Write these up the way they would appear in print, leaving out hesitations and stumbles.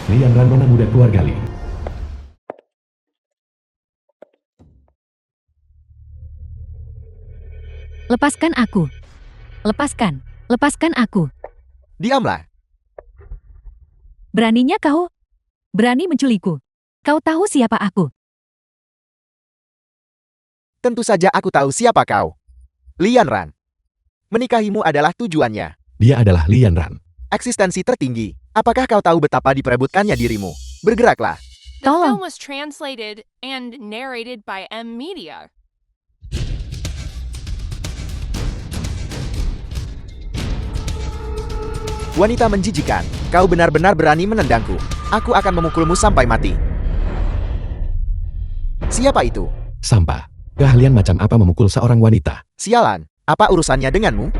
Lian Ran, nona muda keluarga Li. Lepaskan aku. Lepaskan. Lepaskan aku. Diamlah. Beraninya kau? Berani menculikku? Kau tahu siapa aku? Tentu saja aku tahu siapa kau. Lian Ran. Menikahimu adalah tujuannya. Dia adalah Lian Ran. Eksistensi tertinggi. Apakah kau tahu betapa diperebutkannya dirimu? Bergeraklah. The Tolong. film was translated and narrated by M Media. Wanita menjijikan. Kau benar-benar berani menendangku. Aku akan memukulmu sampai mati. Siapa itu? Sampah. Keahlian macam apa memukul seorang wanita? Sialan. Apa urusannya denganmu?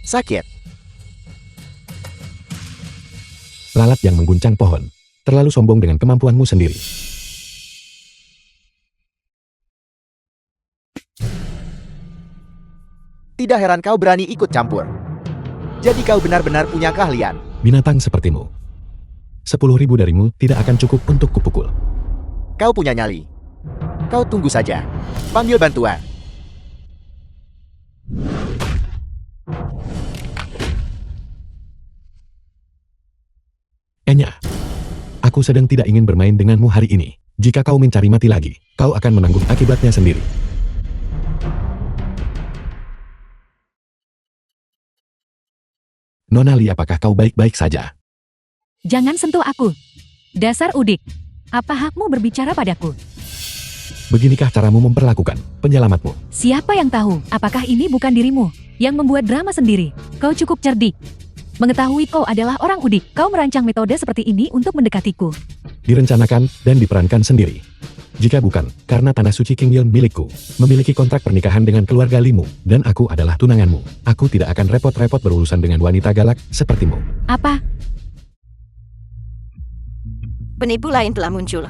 Sakit. Lalat yang mengguncang pohon. Terlalu sombong dengan kemampuanmu sendiri. Tidak heran kau berani ikut campur. Jadi kau benar-benar punya keahlian. Binatang sepertimu. 10.000 darimu tidak akan cukup untuk kupukul. Kau punya nyali. Kau tunggu saja. Panggil bantuan. Enya. Aku sedang tidak ingin bermain denganmu hari ini. Jika kau mencari mati lagi, kau akan menanggung akibatnya sendiri. Nona Li, apakah kau baik-baik saja? Jangan sentuh aku. Dasar udik. Apa hakmu berbicara padaku? Beginikah caramu memperlakukan penyelamatmu? Siapa yang tahu, apakah ini bukan dirimu yang membuat drama sendiri? Kau cukup cerdik. Mengetahui kau adalah orang udik, kau merancang metode seperti ini untuk mendekatiku. Direncanakan dan diperankan sendiri. Jika bukan, karena tanah suci Qingyun milikku, memiliki kontrak pernikahan dengan keluarga Limu, dan aku adalah tunanganmu, aku tidak akan repot-repot berurusan dengan wanita galak sepertimu. Apa? Penipu lain telah muncul.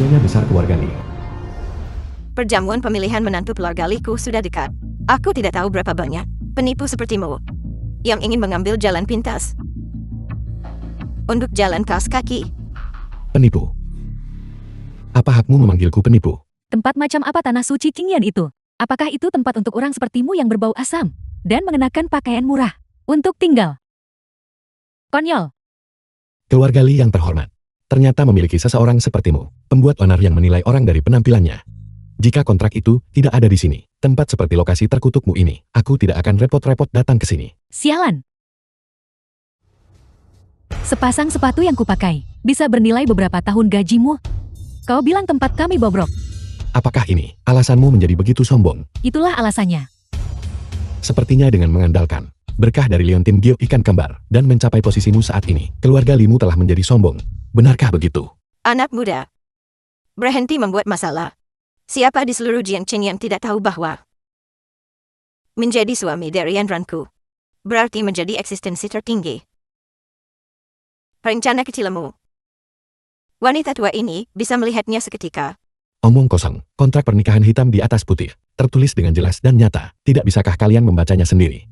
Nyonya besar keluarga Li. Perjamuan pemilihan menantu keluarga Liku sudah dekat. Aku tidak tahu berapa banyak penipu sepertimu yang ingin mengambil jalan pintas untuk jalan kaos kaki. Penipu. Apa hakmu memanggilku penipu? Tempat macam apa tanah suci Qingyun itu? Apakah itu tempat untuk orang sepertimu yang berbau asam dan mengenakan pakaian murah untuk tinggal? Konyol. Keluarga Li yang terhormat. Ternyata memiliki seseorang sepertimu, pembuat onar yang menilai orang dari penampilannya. Jika kontrak itu tidak ada di sini, tempat seperti lokasi terkutukmu ini, aku tidak akan repot-repot datang ke sini. Sialan. Sepasang sepatu yang kupakai bisa bernilai beberapa tahun gajimu. Kau bilang tempat kami bobrok. Apakah ini alasanmu menjadi begitu sombong? Itulah alasannya. Sepertinya dengan mengandalkan berkah dari Leontin Gio ikan kembar dan mencapai posisimu saat ini, keluarga Limu telah menjadi sombong. Benarkah begitu? Anak muda, berhenti membuat masalah. Siapa di seluruh Jiangqing yang tidak tahu bahwa menjadi suami dari Yanranku berarti menjadi eksistensi tertinggi. Rencana kecilmu. Wanita tua ini bisa melihatnya seketika. Omong kosong, kontrak pernikahan hitam di atas putih, tertulis dengan jelas dan nyata. Tidak bisakah kalian membacanya sendiri?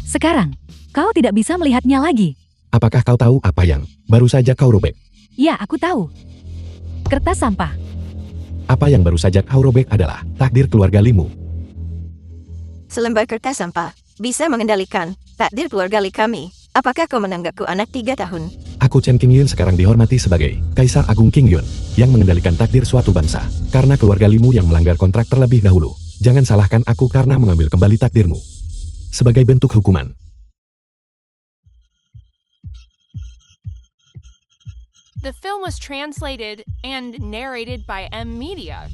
Sekarang, kau tidak bisa melihatnya lagi. Apakah kau tahu apa yang baru saja kau robek? Ya, aku tahu. Kertas sampah. Apa yang baru saja kau robek adalah takdir keluarga Limu. Selembar kertas sampah bisa mengendalikan takdir keluarga Li kami. Apakah kau menanggapku anak 3 tahun? Aku Chen Qingyun sekarang dihormati sebagai Kaisar Agung Qingyun yang mengendalikan takdir suatu bangsa. Karena keluarga Limu yang melanggar kontrak terlebih dahulu. Jangan salahkan aku karena mengambil kembali takdirmu. Sebagai bentuk hukuman. The film was translated and narrated by M Media.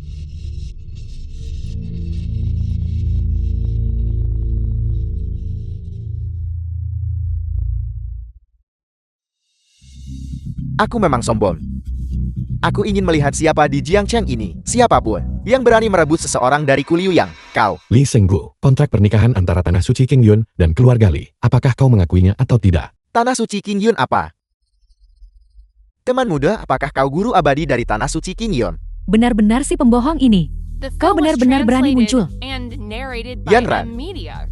Aku memang sombong. Aku ingin melihat siapa di Jiangcheng ini. Siapapun yang berani merebut seseorang dari Ku Liuyang. Kau. Li Senggu, kontrak pernikahan antara Tanah Suci King Yun dan keluarga Li. Apakah kau mengakuinya atau tidak? Tanah Suci King Yun apa? Teman muda, apakah kau guru abadi dari Tanah Suci King Yun? Benar-benar si pembohong ini. The Kau film was benar-benar berani muncul. translated and narrated by Yanran. Media.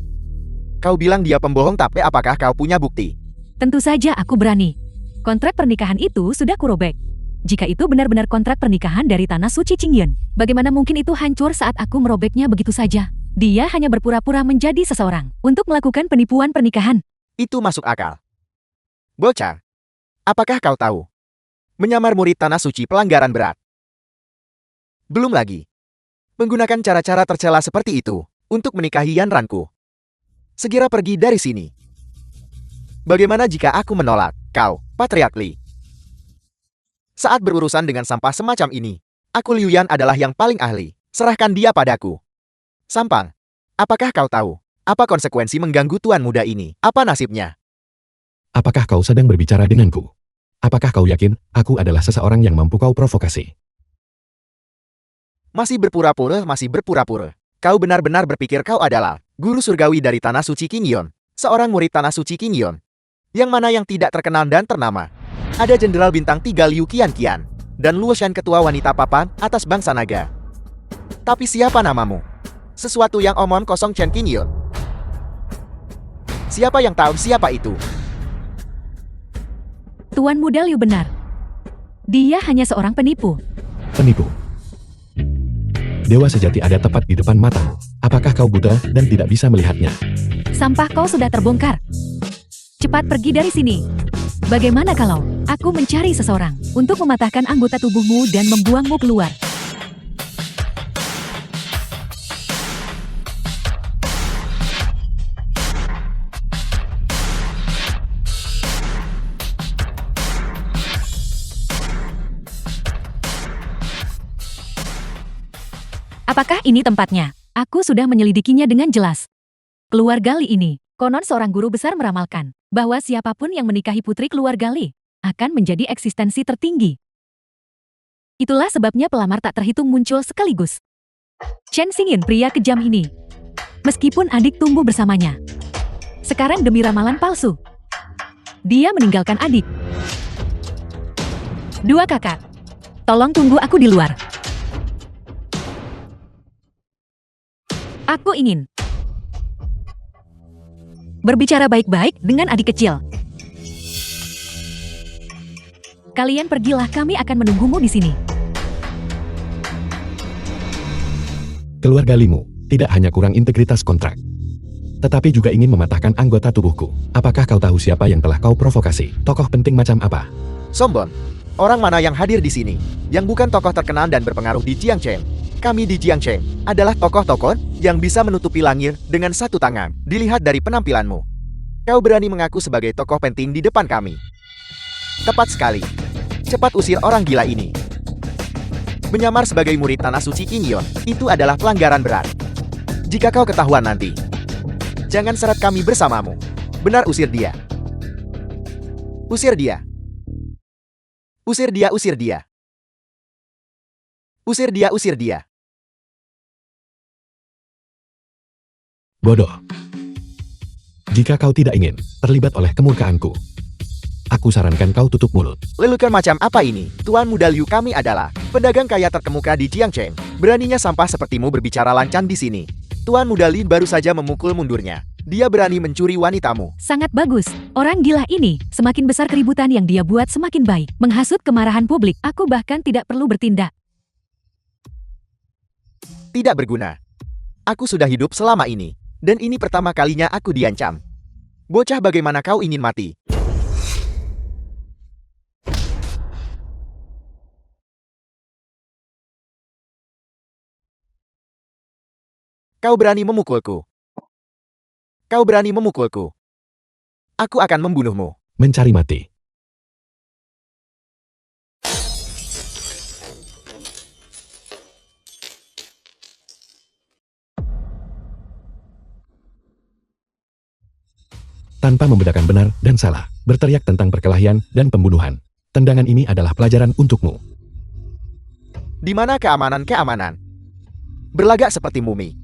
Kau bilang dia pembohong, tapi apakah kau punya bukti? Tentu saja aku berani. Kontrak pernikahan itu sudah kurobek. Jika itu benar-benar kontrak pernikahan dari Tanah Suci Qingyun, bagaimana mungkin itu hancur saat aku merobeknya begitu saja? Dia hanya berpura-pura menjadi seseorang untuk melakukan penipuan pernikahan. Itu masuk akal. Bocah, apakah kau tahu? Menyamar murid Tanah Suci pelanggaran berat. Belum lagi. Menggunakan cara-cara tercela seperti itu untuk menikahi Yanranku. Segera pergi dari sini. Bagaimana jika aku menolak kau, Patriark Li? Saat berurusan dengan sampah semacam ini, aku Liu Yan adalah yang paling ahli. Serahkan dia padaku. Sampang, apakah kau tahu apa konsekuensi mengganggu tuan muda ini? Apa nasibnya? Apakah kau sedang berbicara denganku? Apakah kau yakin aku adalah seseorang yang mampu kau provokasi? Masih berpura-pura. Kau benar-benar berpikir kau adalah guru surgawi dari Tanah Suci Qingyun, seorang murid Tanah Suci Qingyun. Yang mana yang tidak terkenal dan ternama? Ada Jenderal Bintang 3 Liu Qianqian, dan Luo Shan ketua wanita papan atas bangsa naga. Tapi siapa namamu? Sesuatu yang omong kosong Chen Qingyun. Siapa yang tahu siapa itu? Tuan muda Liu benar. Dia hanya seorang penipu. Penipu. Dewa sejati ada tepat di depan matamu. Apakah kau buta dan tidak bisa melihatnya? Sampah kau sudah terbongkar. Cepat pergi dari sini. Bagaimana kalau aku mencari seseorang untuk mematahkan anggota tubuhmu dan membuangmu keluar? Apakah ini tempatnya? Aku sudah menyelidikinya dengan jelas. Keluarga Li ini, konon seorang guru besar meramalkan bahwa siapapun yang menikahi putri keluarga Li akan menjadi eksistensi tertinggi. Itulah sebabnya pelamar tak terhitung muncul sekaligus. Chen Xingyin pria kejam ini. Meskipun adik tumbuh bersamanya. Sekarang demi ramalan palsu. Dia meninggalkan adik. Dua kakak. Tolong tunggu aku di luar. Aku ingin berbicara baik-baik dengan adik kecil. Kalian pergilah, kami akan menunggumu di sini. Keluarga Limu tidak hanya kurang integritas kontrak, tetapi juga ingin mematahkan anggota tubuhku. Apakah kau tahu siapa yang telah kau provokasi? Tokoh penting macam apa? Sombong. Orang mana yang hadir di sini yang bukan tokoh terkenal dan berpengaruh di Jiangcheng? Kami di Jiangcheng adalah tokoh-tokoh yang bisa menutupi langit dengan satu tangan. Dilihat dari penampilanmu, kau berani mengaku sebagai tokoh penting di depan kami. Tepat sekali. Cepat usir orang gila ini. Menyamar sebagai murid Tanah Suci Qingyun itu adalah pelanggaran berat. Jika kau ketahuan nanti, jangan seret kami bersamamu. Benar, usir dia. Usir dia. Usir dia, usir dia. Usir dia, usir dia. Bodoh. Jika kau tidak ingin terlibat oleh kemurkaanku, aku sarankan kau tutup mulut. Lelucon macam apa ini? Tuan Muda Liu, kami adalah pedagang kaya terkemuka di Jiangcheng. Beraninya sampah sepertimu berbicara lancang di sini. Tuan Muda Li baru saja memukul mundurnya. Dia berani mencuri wanitamu. Sangat bagus. Orang gila ini, semakin besar keributan yang dia buat semakin baik. Menghasut kemarahan publik, aku bahkan tidak perlu bertindak. Tidak berguna. Aku sudah hidup selama ini, dan ini pertama kalinya aku diancam. Bocah, bagaimana kau ingin mati? Kau berani memukulku. Kau berani memukulku. Aku akan membunuhmu. Mencari mati. Tanpa membedakan benar dan salah, berteriak tentang perkelahian dan pembunuhan. Tendangan ini adalah pelajaran untukmu. Di mana keamanan-keamanan? Berlagak seperti mumi.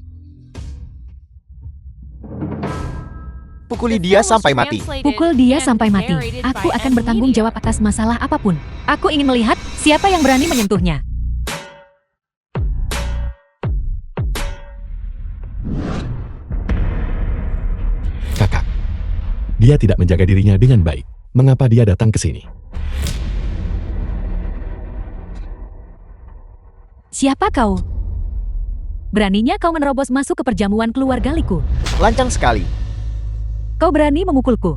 Pukuli The dia film was sampai mati. translated Pukul dia and sampai mati. narrated Aku by akan Ed bertanggung Media. jawab atas masalah apapun. Aku ingin melihat siapa yang berani menyentuhnya. Kakak. Dia tidak menjaga dirinya dengan baik. Mengapa dia datang ke sini? Siapa kau? Beraninya kau menerobos masuk ke perjamuan keluarga Liku. Lancang sekali. Kau berani memukulku.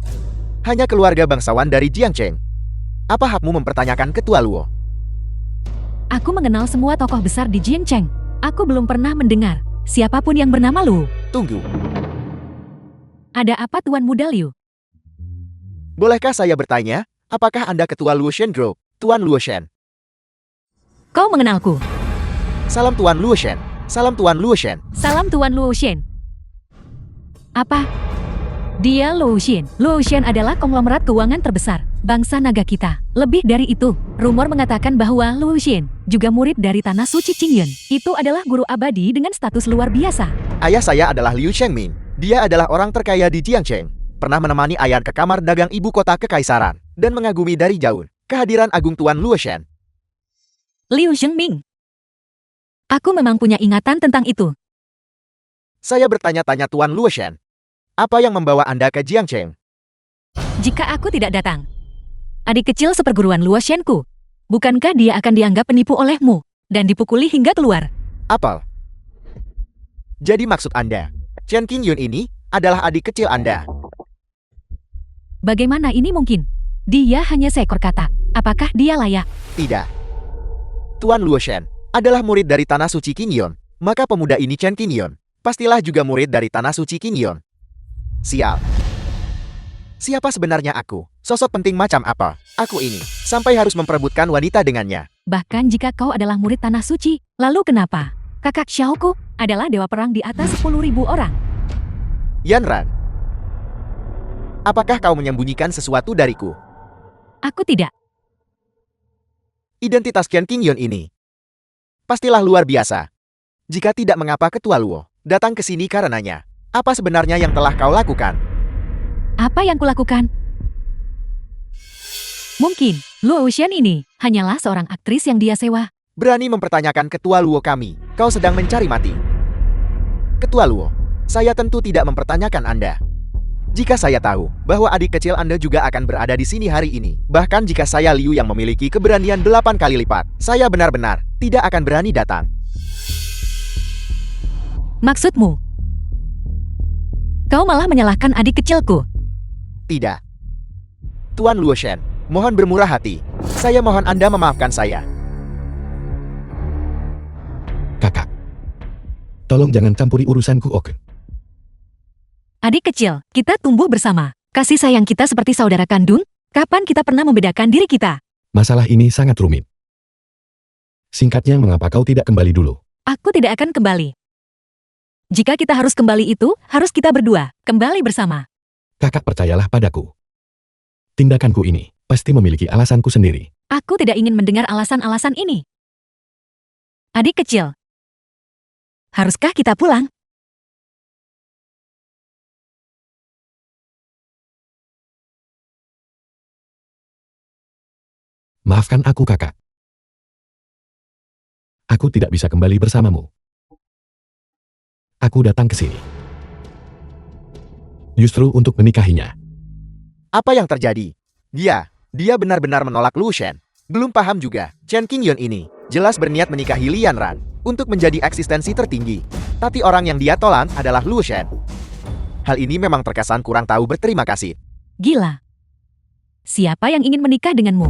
Hanya keluarga bangsawan dari Jiangcheng. Apa hakmu mempertanyakan ketua Luo? Aku mengenal semua tokoh besar di Jiangcheng. Aku belum pernah mendengar siapapun yang bernama Lu. Tunggu. Ada apa Tuan Muda Liu? Bolehkah saya bertanya, apakah Anda ketua Luoshen Group, Tuan Luoshen? Kau mengenalku. Salam Tuan Luoshen. Salam Tuan Luoshen. Salam Tuan Luo Shen. Apa? Dia Luo Shen. Luo Shen adalah konglomerat keuangan terbesar bangsa naga kita. Lebih dari itu, rumor mengatakan bahwa Luo Shen juga murid dari Tanah Suci Qingyun. Itu adalah guru abadi dengan status luar biasa. Ayah saya adalah Liu Shengmin. Dia adalah orang terkaya di Jiangcheng. Pernah menemani ayah ke kamar dagang ibu kota kekaisaran dan mengagumi dari jauh kehadiran agung Tuan Luoshen. Liu Zhengming. Aku memang punya ingatan tentang itu. Saya bertanya-tanya Tuan Luoshen. Apa yang membawa Anda ke Jiangcheng? Jika aku tidak datang, adik kecil seperguruan Luo Shenku, bukankah dia akan dianggap penipu olehmu dan dipukuli hingga keluar? Apel. Jadi maksud Anda, Chen Qingyun ini adalah adik kecil Anda. Bagaimana ini mungkin? Dia hanya seekor kata. Apakah dia layak? Tidak. Tuan Luoshen adalah murid dari Tanah Suci Qingyun. Maka pemuda ini Chen Qingyun pastilah juga murid dari Tanah Suci Qingyun. Sial. Siapa sebenarnya aku? Sosok penting macam apa? Aku ini sampai harus memperebutkan wanita dengannya. Bahkan jika kau adalah murid Tanah Suci, lalu kenapa? Kakak Xiaoku adalah dewa perang di atas 10.000 orang. Yanran. Apakah kau menyembunyikan sesuatu dariku? Aku tidak. Identitas Chen Qingyun ini pastilah luar biasa. Jika tidak, mengapa Ketua Luo datang ke sini karenanya? Apa sebenarnya yang telah kau lakukan? Apa yang kulakukan? Mungkin, Luo Wuxian ini hanyalah seorang aktris yang dia sewa. Berani mempertanyakan Ketua Luo kami, kau sedang mencari mati. Ketua Luo, saya tentu tidak mempertanyakan Anda. Jika saya tahu bahwa adik kecil Anda juga akan berada di sini hari ini, bahkan jika saya Liu yang memiliki keberanian 8 kali lipat, saya benar-benar tidak akan berani datang. Maksudmu? Kau malah menyalahkan adik kecilku. Tidak. Tuan Luoshen, mohon bermurah hati. Saya mohon Anda memaafkan saya. Kakak. Tolong jangan campuri urusanku, oke? Adik kecil, kita tumbuh bersama. Kasih sayang kita seperti saudara kandung. Kapan kita pernah membedakan diri kita? Masalah ini sangat rumit. Singkatnya, mengapa kau tidak kembali dulu? Aku tidak akan kembali. Jika kita harus kembali itu, harus kita berdua kembali bersama. Kakak, percayalah padaku. Tindakanku ini pasti memiliki alasanku sendiri. Aku tidak ingin mendengar alasan-alasan ini. Adik kecil, haruskah kita pulang? Maafkan aku, kakak. Aku tidak bisa kembali bersamamu. Aku datang ke sini justru untuk menikahinya. Apa yang terjadi? Dia benar-benar menolak Lu Shen. Belum paham juga, Chen Qingyun ini jelas berniat menikahi Lian Ran untuk menjadi eksistensi tertinggi. Tapi orang yang dia tolak adalah Lu Shen. Hal ini memang terkesan kurang tahu berterima kasih. Gila. Siapa yang ingin menikah denganmu?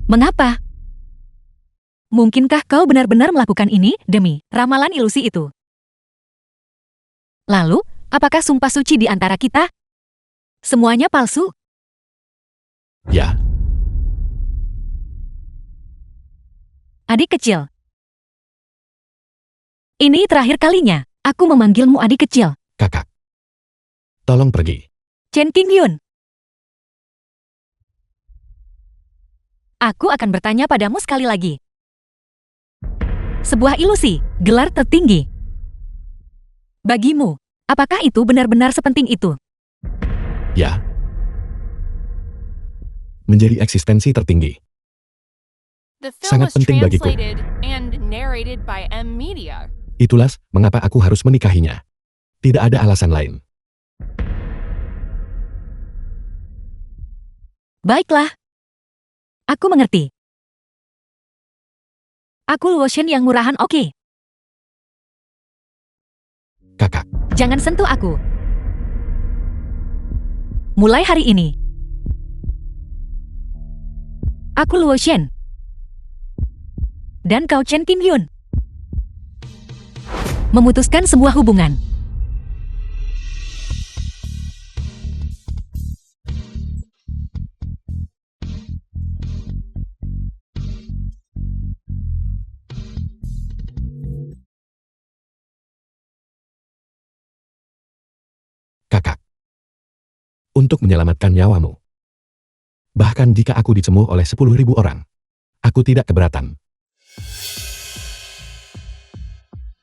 Mengapa? Mungkinkah kau benar-benar melakukan ini demi ramalan ilusi itu? Lalu, apakah sumpah suci di antara kita? Semuanya palsu? Ya, Adik kecil. Ini terakhir kalinya aku memanggilmu adik kecil. kakak. Tolong pergi. Chen Qingyun. Aku akan bertanya padamu sekali lagi. Sebuah ilusi, gelar tertinggi. Bagimu, apakah itu benar-benar sepenting itu? Ya. Menjadi eksistensi tertinggi. The film Sangat was penting bagiku. translated and narrated by M Media. Itulah mengapa aku harus menikahinya. Tidak ada alasan lain. Baiklah. Aku mengerti. Aku Luo Shen yang murahan, oke. Kakak, Jangan sentuh aku. Mulai hari ini. Aku Luo Shen. Dan kau Chen Kim Yun. Memutuskan sebuah hubungan. kakak. Untuk menyelamatkan nyawamu. Bahkan jika aku dicemooh oleh 10.000 orang. Aku tidak keberatan.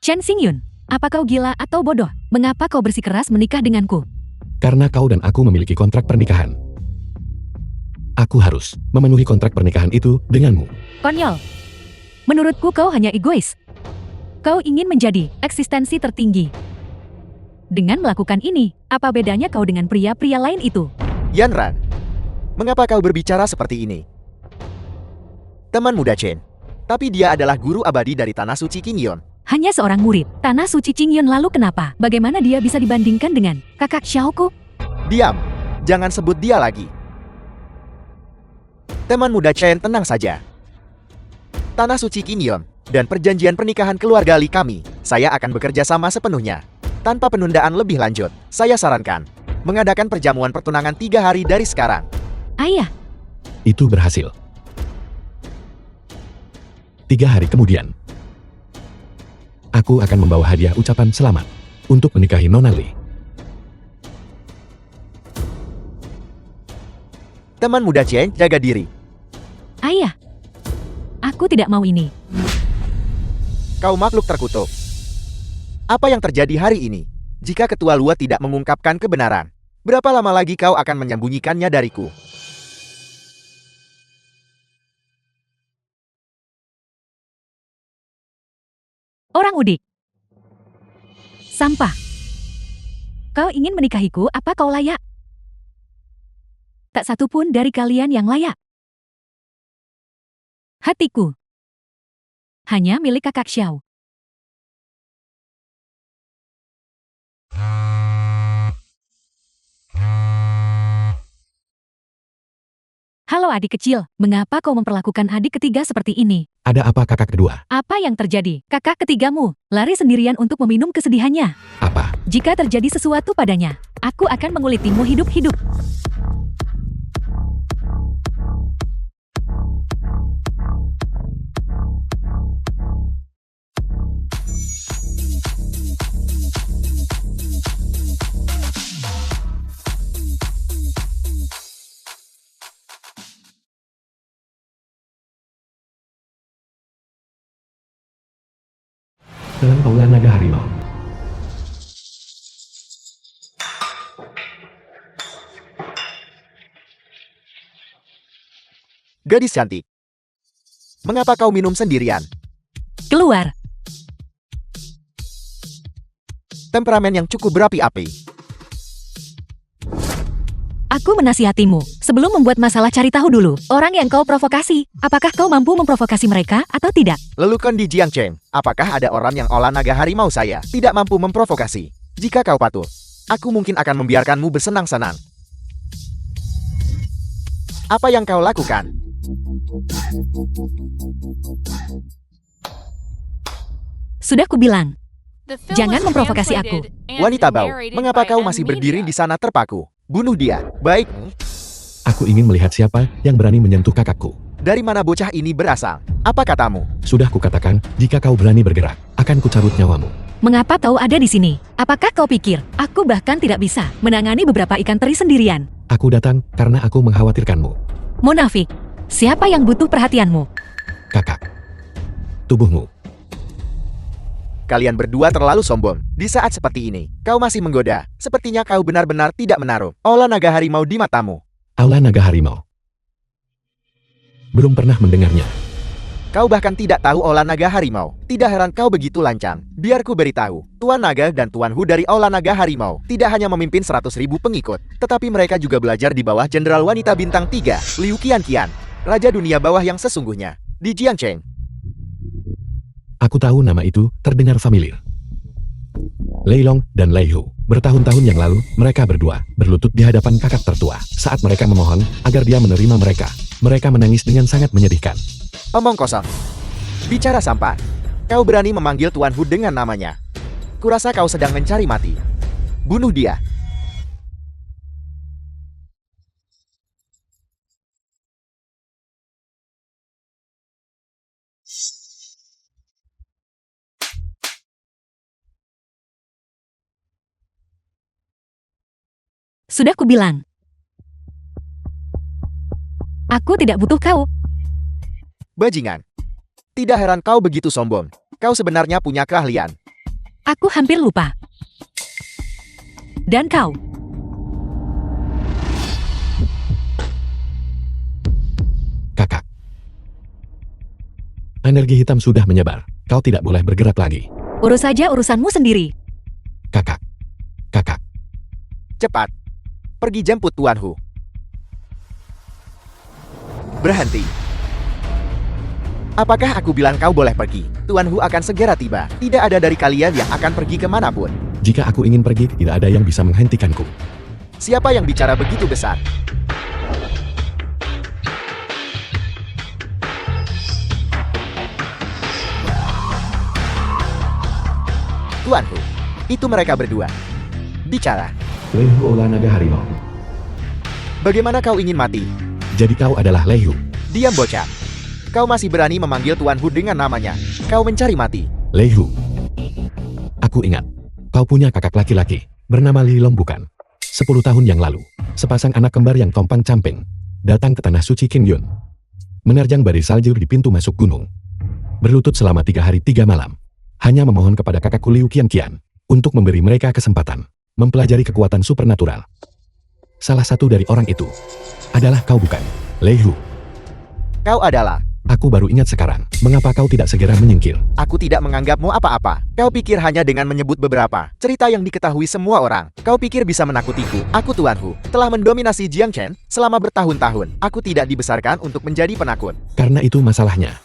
Chen Xingyun, apa kau gila atau bodoh? Mengapa kau bersikeras menikah denganku? Karena kau dan aku memiliki kontrak pernikahan. Aku harus memenuhi kontrak pernikahan itu denganmu. Konyol. Menurutku kau hanya egois. Kau ingin menjadi eksistensi tertinggi. Dengan melakukan ini, apa bedanya kau dengan pria-pria lain itu? Yanran, mengapa kau berbicara seperti ini? Teman muda Chen, tapi dia adalah guru abadi dari Tanah Suci Qingyon. Hanya seorang murid, Tanah Suci Qingyon, lalu kenapa? Bagaimana dia bisa dibandingkan dengan kakak Xiaoku? Diam, jangan sebut dia lagi. Teman muda Chen, tenang saja. Tanah Suci Qingyon dan perjanjian pernikahan keluarga Li kami, saya akan bekerja sama sepenuhnya. Tanpa penundaan lebih lanjut, saya sarankan mengadakan perjamuan pertunangan 3 hari dari sekarang. Ayah, Itu berhasil. 3 hari kemudian. Aku akan membawa hadiah ucapan selamat untuk menikahi Nona Li. Teman muda Chen, jaga diri. ayah. Aku tidak mau ini. Kau makhluk terkutuk. Apa yang terjadi hari ini? Jika Ketua Lua tidak mengungkapkan kebenaran, berapa lama lagi kau akan menyembunyikannya dariku? Orang udik. Sampah. Kau ingin menikahiku, apa kau layak? Tak satu pun dari kalian yang layak. Hatiku. Hanya milik kakak Xiao. Halo adik kecil, mengapa kau memperlakukan adik ketiga seperti ini? Ada apa kakak kedua? Apa yang terjadi? Kakak ketigamu lari sendirian untuk meminum kesedihannya. Apa? Jika terjadi sesuatu padanya, aku akan mengulitimu hidup-hidup. Dalam Aula Naga Harimau. Gadis cantik. Mengapa kau minum sendirian? Keluar. Temperamen yang cukup berapi-api. Aku menasihatimu. Sebelum membuat masalah, cari tahu dulu orang yang kau provokasi. Apakah kau mampu memprovokasi mereka atau tidak? Lelukan di Jiangcheng, apakah ada orang yang olah naga harimau saya tidak mampu memprovokasi? Jika kau patuh, aku mungkin akan membiarkanmu bersenang-senang. Apa yang kau lakukan? Sudah kubilang. The film Jangan was memprovokasi aku. translated and Wanita bau, narrated mengapa by kau M masih berdiri Media. di sana terpaku? Bunuh dia. Baik, Aku ingin melihat siapa yang berani menyentuh kakakku. dari mana bocah ini berasal? Apa katamu? Sudah kukatakan, jika kau berani bergerak, akan kucabut nyawamu. Mengapa kau ada di sini? Apakah kau pikir aku bahkan tidak bisa menangani beberapa ikan teri sendirian? Aku datang karena aku mengkhawatirkanmu. Munafik. Siapa yang butuh perhatianmu? Kakak. Tubuhmu. Kalian berdua terlalu sombong. Di saat seperti ini, kau masih menggoda. Sepertinya kau benar-benar tidak menaruh aura naga harimau di matamu. Aula naga harimau. Belum pernah mendengarnya. Kau bahkan tidak tahu aura naga harimau. Tidak heran kau begitu lancang. Biar ku beritahu, Tuan Naga dan Tuan Hu dari aula naga harimau tidak hanya memimpin 100.000 pengikut, tetapi mereka juga belajar di bawah Jenderal Wanita Bintang 3, Liu Qianqian, Raja Dunia Bawah yang sesungguhnya, di Jiangcheng. Aku tahu nama itu terdengar familiar. Lei Long dan Lei Hu. Bertahun-tahun yang lalu, mereka berdua berlutut di hadapan kakak tertua. Saat mereka memohon agar dia menerima mereka, mereka menangis dengan sangat menyedihkan. Omong kosong. Bicara sampah. Kau berani memanggil Tuan Hu dengan namanya. Kurasa kau sedang mencari mati. Bunuh dia. Sudah kubilang. Aku tidak butuh kau. Bajingan. Tidak heran kau begitu sombong. Kau sebenarnya punya keahlian. Aku hampir lupa. Dan kau. Kakak. Energi hitam sudah menyebar. Kau tidak boleh bergerak lagi. Urus saja urusanmu sendiri. Kakak. Kakak. Cepat. Pergi jemput Tuan Hu. Berhenti. Apakah aku bilang kau boleh pergi? Tuan Hu akan segera tiba. Tidak ada dari kalian yang akan pergi kemanapun. Jika aku ingin pergi, tidak ada yang bisa menghentikanku. Siapa yang bicara begitu besar? Tuan Hu, itu mereka berdua. Bicara. Lei Hu olah naga harimau. Bagaimana kau ingin mati? Jadi kau adalah Lei Hu. Diam bocah. Kau masih berani memanggil Tuan Hu dengan namanya. Kau mencari mati. Lei Hu. Aku ingat. Kau punya kakak laki-laki. Bernama Li Long bukan? 10 tahun yang lalu. Sepasang anak kembar yang tompang camping. Datang ke tanah suci Qingyun. Menerjang badai salju di pintu masuk gunung. Berlutut selama 3 hari 3 malam. Hanya memohon kepada kakakku Liu Qianqian. Untuk memberi mereka kesempatan. Mempelajari kekuatan supernatural. Salah satu dari orang itu adalah kau bukan? Lei Hu. Kau adalah. Aku baru ingat sekarang. Mengapa kau tidak segera menyingkir? Aku tidak menganggapmu apa-apa. Kau pikir hanya dengan menyebut beberapa cerita yang diketahui semua orang. Kau pikir bisa menakutiku. Aku Tuan Hu. Telah mendominasi Jiangchen selama bertahun-tahun. Aku tidak dibesarkan untuk menjadi penakut. Karena itu masalahnya.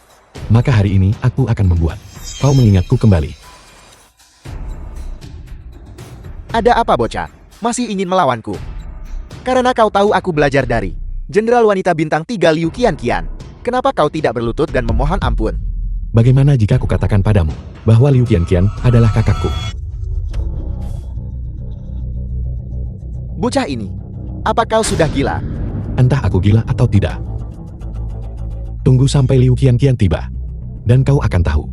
Maka hari ini aku akan membuat kau mengingatku kembali. Ada apa bocah? Masih ingin melawanku? Karena kau tahu aku belajar dari Jenderal Wanita Bintang 3 Liu Qianqian. Kenapa kau tidak berlutut dan memohon ampun? Bagaimana jika aku katakan padamu bahwa Liu Qianqian adalah kakakku? Bocah ini, apa kau sudah gila? Entah aku gila atau tidak. Tunggu sampai Liu Qianqian tiba. Dan kau akan tahu.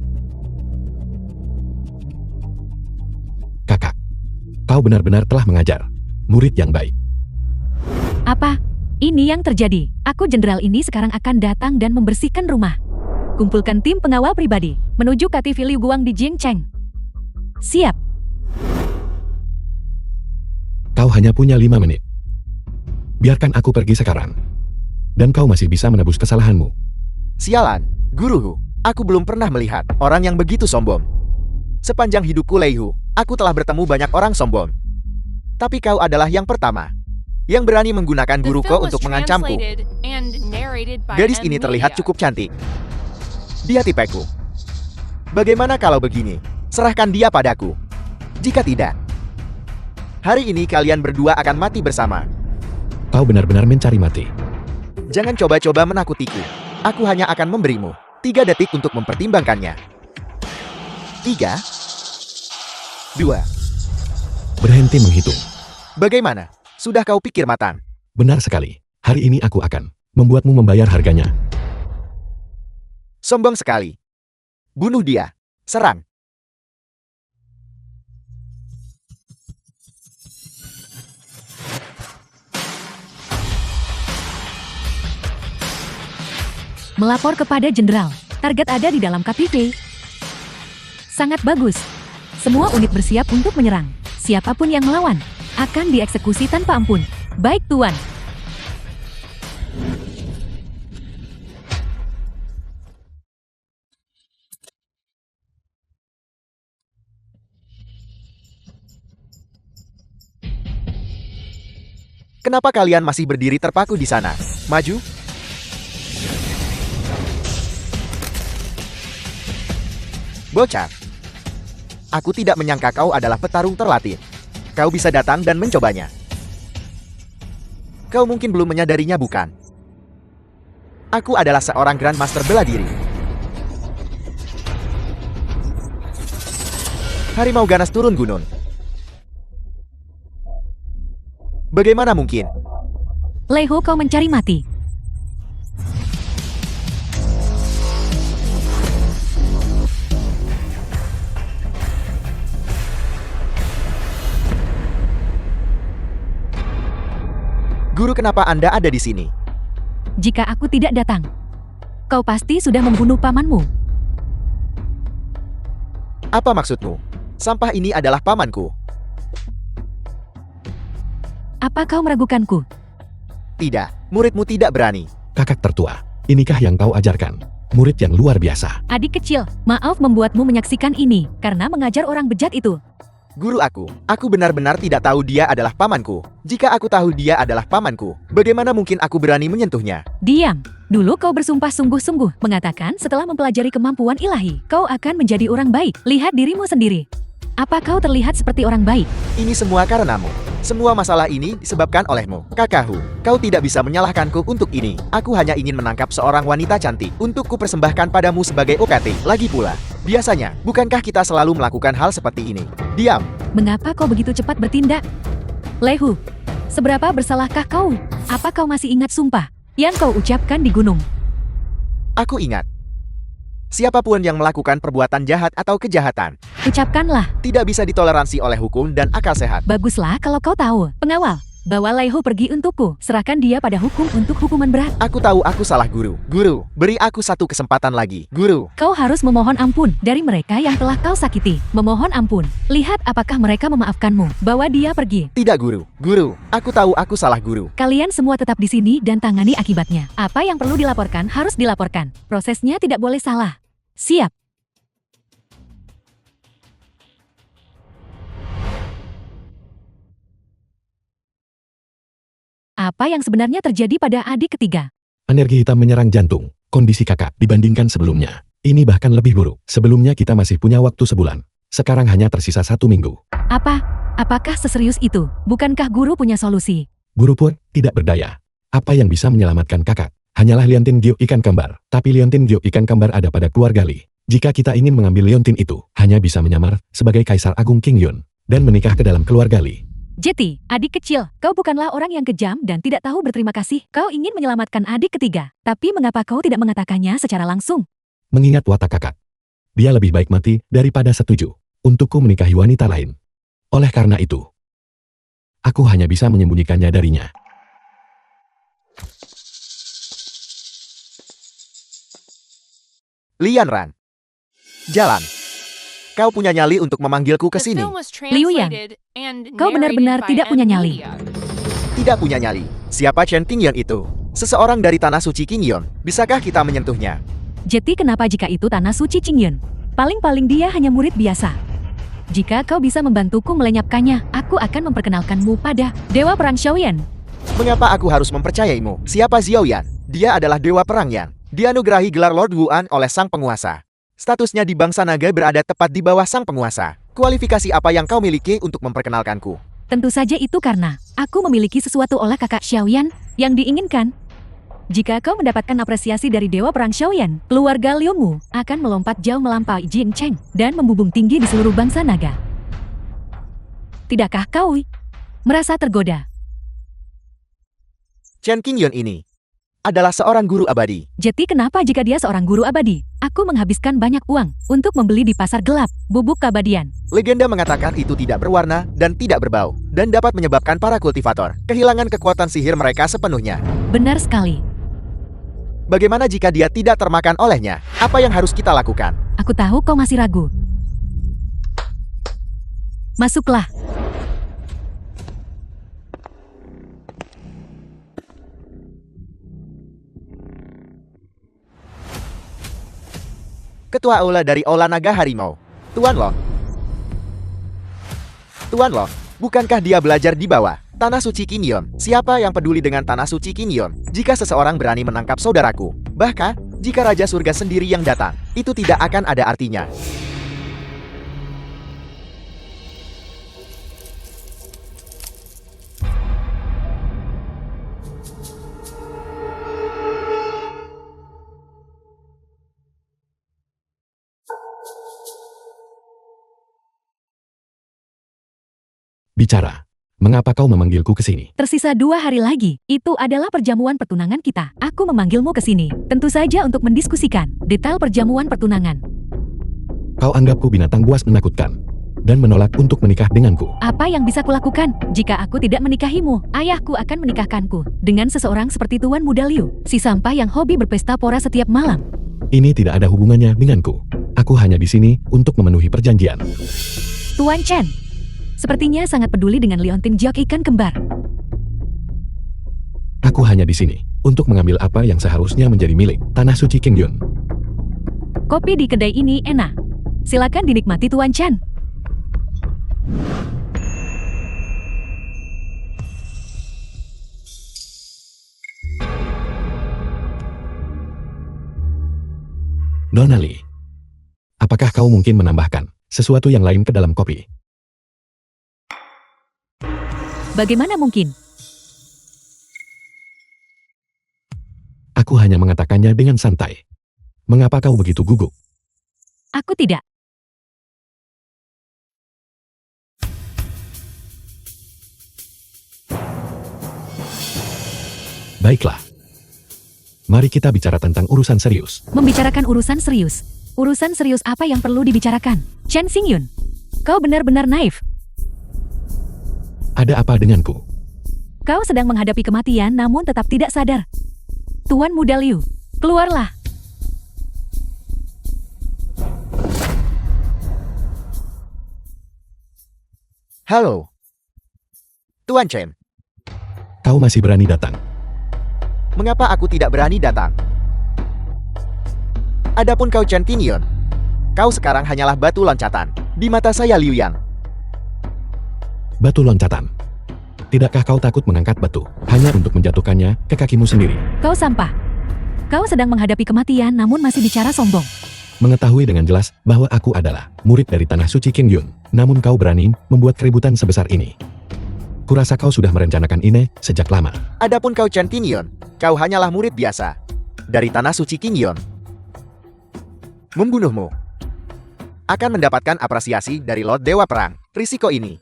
Kakak, kau benar-benar telah mengajar murid yang baik. Apa? Ini yang terjadi. Aku jenderal ini sekarang akan datang dan membersihkan rumah. Kumpulkan tim pengawal pribadi menuju ke TV Liu Guang di Jiangcheng. Siap. Kau hanya punya 5 menit. Biarkan aku pergi sekarang. Dan kau masih bisa menebus kesalahanmu. Sialan, Guru Hu. Aku belum pernah melihat orang yang begitu sombong. Sepanjang hidupku Lei Hu, aku telah bertemu banyak orang sombong. Tapi kau adalah yang pertama yang berani menggunakan The guruku film was untuk mengancamku. translated and narrated by Gadis M. ini terlihat Media. cukup cantik. Dia tipeku. Bagaimana kalau begini? Serahkan dia padaku. Jika tidak, hari ini kalian berdua akan mati bersama. Kau benar-benar mencari mati. Jangan coba-coba menakutiku. Aku hanya akan memberimu 3 detik untuk mempertimbangkannya. 3, 2. Berhenti menghitung. Bagaimana? Sudah kau pikir matang? Benar sekali. Hari ini aku akan membuatmu membayar harganya. Sombong sekali. Bunuh dia. Serang. Melapor kepada jenderal. Target ada di dalam KPV. Sangat bagus. Semua unit bersiap untuk menyerang. Siapapun yang melawan akan dieksekusi tanpa ampun. Baik, Tuan. Kenapa kalian masih berdiri terpaku di sana? Maju. Bocah. Aku tidak menyangka kau adalah petarung terlatih. Kau bisa datang dan mencobanya. Kau mungkin belum menyadarinya, bukan? Aku adalah seorang Grandmaster bela diri. Harimau ganas turun gunung. Bagaimana mungkin? Lei Hu, kau mencari mati. Guru, kenapa Anda ada di sini? Jika aku tidak datang, kau pasti sudah membunuh pamanmu. Apa maksudmu? Sampah ini adalah pamanku. Apa kau meragukanku? Tidak, muridmu tidak berani. Kakak tertua, inikah yang kau ajarkan? Murid yang luar biasa. Adik kecil, maaf membuatmu menyaksikan ini, karena mengajar orang bejat itu. Guru aku benar-benar tidak tahu dia adalah pamanku. Jika aku tahu dia adalah pamanku, bagaimana mungkin aku berani menyentuhnya? Diam. Dulu kau bersumpah sungguh-sungguh, mengatakan setelah mempelajari kemampuan ilahi, kau akan menjadi orang baik. Lihat dirimu sendiri. Apa kau terlihat seperti orang baik? Ini semua karenamu. Semua masalah ini disebabkan olehmu. Kakakku, kau tidak bisa menyalahkanku untuk ini. Aku hanya ingin menangkap seorang wanita cantik untuk kupersembahkan padamu sebagai OKT. Lagi pula, biasanya, bukankah kita selalu melakukan hal seperti ini? Diam. Mengapa kau begitu cepat bertindak? Lei Hu, seberapa bersalahkah kau? Apa kau masih ingat sumpah yang kau ucapkan di gunung? Aku ingat. Siapapun yang melakukan perbuatan jahat atau kejahatan Ucapkanlah. tidak bisa ditoleransi oleh hukum dan akal sehat. Baguslah kalau kau tahu. Pengawal, bawa Lei Hu pergi untukku. Serahkan dia pada hukum untuk hukuman berat. Aku tahu aku salah, guru. Guru, beri aku satu kesempatan lagi. Guru, Kau harus memohon ampun dari mereka yang telah kau sakiti. Memohon ampun. Lihat apakah mereka memaafkanmu. Bawa dia pergi. tidak, guru. Guru, aku tahu aku salah, guru. Kalian semua tetap di sini dan tangani akibatnya. Apa yang perlu dilaporkan harus dilaporkan. Prosesnya tidak boleh salah. Siap. Apa yang sebenarnya terjadi pada adik ketiga? Energi hitam menyerang jantung. Kondisi kakak dibandingkan sebelumnya. Ini bahkan lebih buruk. Sebelumnya kita masih punya waktu sebulan. Sekarang hanya tersisa 1 minggu. Apakah seserius itu? Bukankah guru punya solusi? Guru pun tidak berdaya. Apa yang bisa menyelamatkan kakak? Hanyalah liontin Gyo ikan kembar. Tapi liontin Gyo ikan kembar ada pada keluarga Li. Jika kita ingin mengambil liontin itu, hanya bisa menyamar sebagai Kaisar Agung King Yun dan menikah ke dalam keluarga Li. Jeti, adik kecil, kau bukanlah orang yang kejam dan tidak tahu berterima kasih. Kau ingin menyelamatkan adik ketiga. Tapi mengapa kau tidak mengatakannya secara langsung? Mengingat watak kakak, dia lebih baik mati daripada setuju untukku menikahi wanita lain. Oleh karena itu, aku hanya bisa menyembunyikannya darinya. Lian Ran. Jalan. Kau punya nyali untuk memanggilku ke The sini. film was Liu Yang, translated and kau benar-benar narrated by tidak punya nyali. Amelia. Tidak punya nyali. Siapa Chen Qingyan itu? Seseorang dari tanah suci Qingyan. Bisakah kita menyentuhnya? Jeti, kenapa jika itu tanah suci Qingyun? Paling-paling dia hanya murid biasa. Jika kau bisa membantuku melenyapkannya, aku akan memperkenalkanmu pada Dewa Perang Xiaoyan. Mengapa aku harus mempercayaimu? Siapa Xiao Yan? Dia adalah Dewa Perang Yan. Dianugerahi gelar Lord Wuan oleh sang penguasa. Statusnya di bangsa naga berada tepat di bawah sang penguasa. Kualifikasi apa yang kau miliki untuk memperkenalkanku? Tentu saja itu karena aku memiliki sesuatu oleh kakak Xiaoyan yang diinginkan. Jika kau mendapatkan apresiasi dari Dewa Perang Xiaoyan, keluarga Liumu akan melompat jauh melampaui Jing Cheng dan membubung tinggi di seluruh bangsa naga. Tidakkah kau merasa tergoda? Chen Qingyan ini adalah seorang guru abadi. Jeti, kenapa jika dia seorang guru abadi? Aku menghabiskan banyak uang untuk membeli di pasar gelap bubuk keabadian. Legenda mengatakan itu tidak berwarna dan tidak berbau, dan dapat menyebabkan para kultivator kehilangan kekuatan sihir mereka sepenuhnya. Benar sekali. Bagaimana jika dia tidak termakan olehnya? Apa yang harus kita lakukan? Aku tahu kau masih ragu. Masuklah. Ketua Aula dari Aula Naga Harimau. Tuan Lo. Tuan Lo, bukankah dia belajar di bawah Tanah Suci Kinyon? Siapa yang peduli dengan Tanah Suci Kinyon? Jika seseorang berani menangkap saudaraku, bahkan jika Raja Surga sendiri yang datang, itu tidak akan ada artinya. Bicara. Mengapa kau memanggilku ke sini? Tersisa 2 hari lagi. Itu adalah perjamuan pertunangan kita. Aku memanggilmu ke sini. Tentu saja untuk mendiskusikan detail perjamuan pertunangan. Kau anggapku binatang buas menakutkan dan menolak untuk menikah denganku. Apa yang bisa kulakukan jika aku tidak menikahimu? Ayahku akan menikahkanku dengan seseorang seperti Tuan Muda Liu, si sampah yang hobi berpesta pora setiap malam. Ini tidak ada hubungannya denganku. Aku hanya di sini untuk memenuhi perjanjian. Tuan Chen, sepertinya sangat peduli dengan liontin jiok ikan kembar. Aku hanya di sini untuk mengambil apa yang seharusnya menjadi milik Tanah Suci Kingyun. Kopi di kedai ini enak. Silakan dinikmati Tuan Chen. Donali, apakah kau mungkin menambahkan sesuatu yang lain ke dalam kopi? Bagaimana mungkin? Aku hanya mengatakannya dengan santai. Mengapa kau begitu gugup? Aku tidak. Baiklah. Mari kita bicara tentang urusan serius. Membicarakan urusan serius. Urusan serius apa yang perlu dibicarakan? Chen Xingyun, kau benar-benar naif. Ada apa denganku? Kau sedang menghadapi kematian namun tetap tidak sadar. Tuan Muda Liu, keluarlah. Halo. Tuan Chen, Kau masih berani datang. mengapa aku tidak berani datang? Adapun kau Chen Tinyon, kau sekarang hanyalah batu loncatan di mata saya Liu Yang. Batu loncatan. Tidakkah kau takut mengangkat batu hanya untuk menjatuhkannya ke kakimu sendiri? Kau sampah. Kau sedang menghadapi kematian namun masih bicara sombong. Mengetahui dengan jelas bahwa aku adalah murid dari Tanah Suci Kingyun, namun kau berani membuat keributan sebesar ini. Kurasa kau sudah merencanakan ini sejak lama. Adapun kau Chen Tinyon, kau hanyalah murid biasa dari Tanah Suci Kinyon. Membunuhmu akan mendapatkan apresiasi dari Lord Dewa Perang. Risiko ini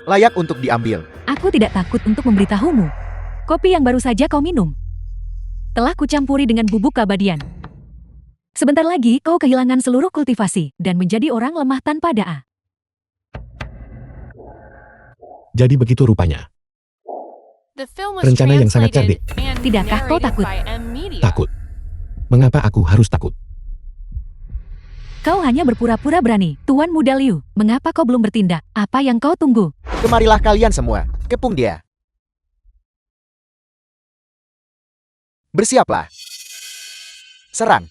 layak untuk diambil. Aku tidak takut untuk memberitahumu. Kopi yang baru saja kau minum telah kucampuri dengan bubuk keabadian. Sebentar lagi kau kehilangan seluruh kultivasi dan menjadi orang lemah tanpa da'a. Jadi begitu rupanya. The film was Rencana yang sangat translated and Tidakkah kau narrated takut? by M Media. Takut. Mengapa aku harus takut? Kau hanya berpura-pura berani. Tuan Muda Liu, mengapa kau belum bertindak? Apa yang kau tunggu? Kemarilah kalian semua, kepung dia. Bersiaplah. Serang.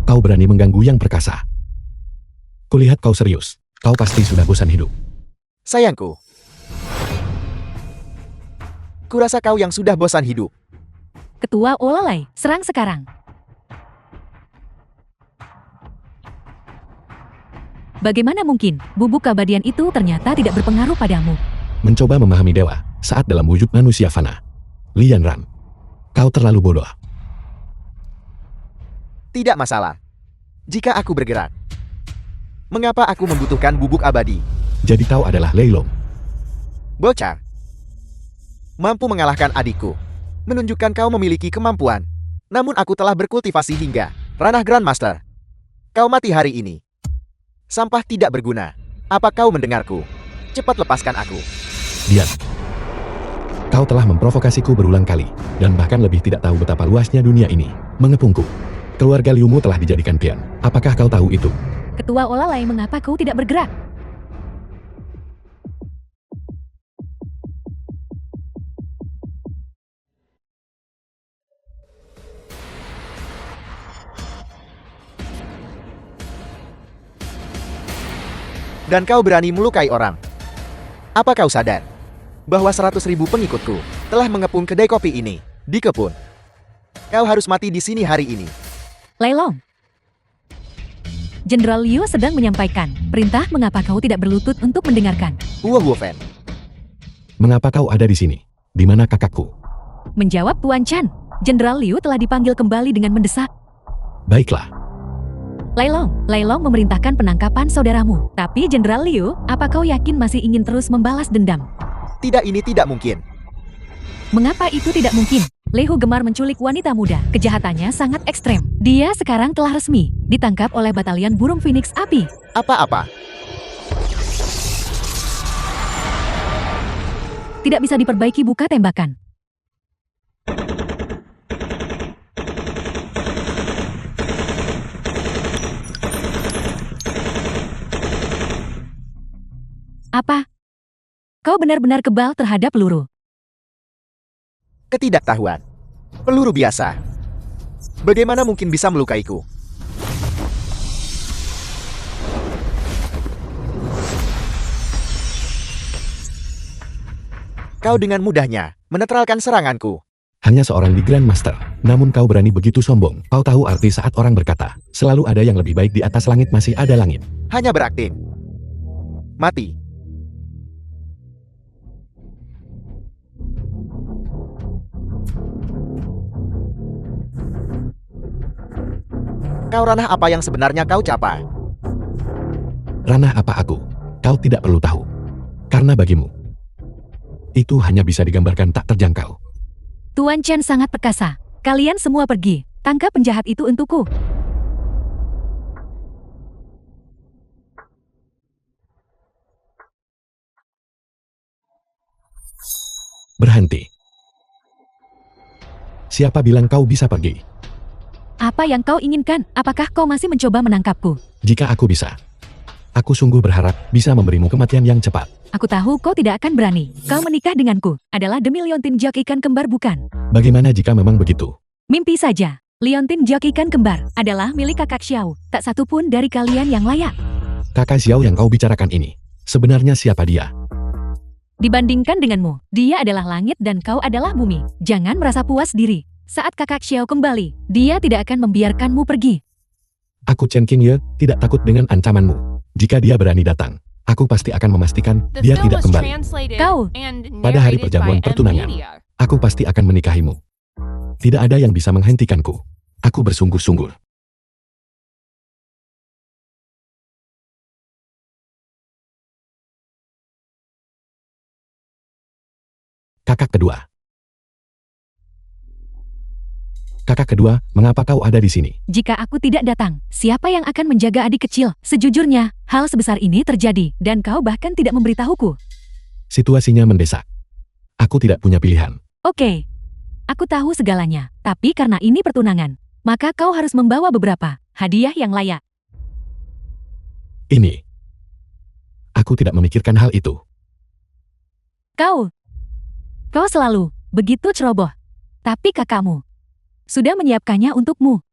Kau berani mengganggu yang perkasa. Kulihat kau serius. Kau pasti sudah bosan hidup. Sayangku. Kurasa kau yang sudah bosan hidup. Ketua Olalai, serang sekarang. Bagaimana mungkin bubuk keabadian itu ternyata tidak berpengaruh padamu? Mencoba memahami dewa saat dalam wujud manusia fana. Lian Ran, kau terlalu bodoh. Tidak masalah. Jika aku bergerak. Mengapa aku membutuhkan bubuk abadi? Jadi kau adalah Lei Long. Bocah. Mampu mengalahkan adikku. Menunjukkan kau memiliki kemampuan. Namun aku telah berkultivasi hingga ranah Grandmaster. Kau mati hari ini. Sampah tidak berguna. Apa kau mendengarku? Cepat lepaskan aku. Diam. Kau telah memprovokasiku berulang kali, dan bahkan lebih tidak tahu betapa luasnya dunia ini. Mengepungku. Keluarga Liumu telah dijadikan pion. Apakah kau tahu itu? Ketua Olalai, mengapa kau tidak bergerak? Dan kau berani melukai orang. Apa kau sadar bahwa 100.000 pengikutku telah mengepung kedai kopi ini di kebun? Kau harus mati di sini hari ini. Leilong. Jenderal Liu sedang menyampaikan perintah, mengapa kau tidak berlutut untuk mendengarkan? Wuofen. Mengapa kau ada di sini? Di mana kakakku? Menjawab Tuan Chan, Jenderal Liu telah dipanggil kembali dengan mendesak. Baiklah. Leilong memerintahkan penangkapan saudaramu. Tapi Jenderal Liu, apa kau yakin masih ingin terus membalas dendam? Tidak, ini tidak mungkin. Mengapa itu tidak mungkin? Lehu gemar menculik wanita muda. Kejahatannya sangat ekstrem. Dia sekarang telah resmi ditangkap oleh Batalion Burung Phoenix Api. Apa-apa? Tidak bisa diperbaiki, buka tembakan. Apa? Kau benar-benar kebal terhadap peluru. Ketidaktahuan. Peluru biasa. Bagaimana mungkin bisa melukaiku? Kau dengan mudahnya menetralkan seranganku. Hanya seorang di Grandmaster. Namun kau berani begitu sombong. Kau tahu arti saat orang berkata, selalu ada yang lebih baik di atas langit, masih ada langit. Hanya berakting. Mati. Kau ranah apa yang sebenarnya kau capai? Ranah apa aku? Kau tidak perlu tahu. Karena bagimu, itu hanya bisa digambarkan tak terjangkau. Tuan Chen sangat perkasa. Kalian semua pergi. Tangkap penjahat itu untukku. Berhenti. Siapa bilang kau bisa pergi? Apa yang kau inginkan? Apakah kau masih mencoba menangkapku? Jika aku bisa, aku sungguh berharap bisa memberimu kematian yang cepat. Aku tahu kau tidak akan berani. Kau menikah denganku adalah demi Liontin Jok ikan kembar, bukan? Bagaimana jika memang begitu? Mimpi saja. Liontin Jok ikan kembar adalah milik kakak Xiao. Tak satu pun dari kalian yang layak. Kakak Xiao yang kau bicarakan ini, sebenarnya siapa dia? Dibandingkan denganmu, dia adalah langit dan kau adalah bumi. Jangan merasa puas diri. Saat kakak Xiao kembali, dia tidak akan membiarkanmu pergi. Aku Chen Qingye tidak takut dengan ancamanmu. Jika dia berani datang, aku pasti akan memastikan The dia film tidak was kembali. translated Kau. and Pada hari narrated perjamuan by M. pertunangan, Media. aku pasti akan menikahimu. Tidak ada yang bisa menghentikanku. Aku bersungguh-sungguh. Kakak kedua. Kakak kedua, mengapa kau ada di sini? Jika aku tidak datang, siapa yang akan menjaga adik kecil? Sejujurnya, hal sebesar ini terjadi, dan kau bahkan tidak memberitahuku. Situasinya mendesak. Aku tidak punya pilihan. Oke, aku tahu segalanya, tapi karena ini pertunangan, maka kau harus membawa beberapa hadiah yang layak. Ini. Aku tidak memikirkan hal itu. Kau selalu begitu ceroboh. Tapi kakakmu sudah menyiapkannya untukmu.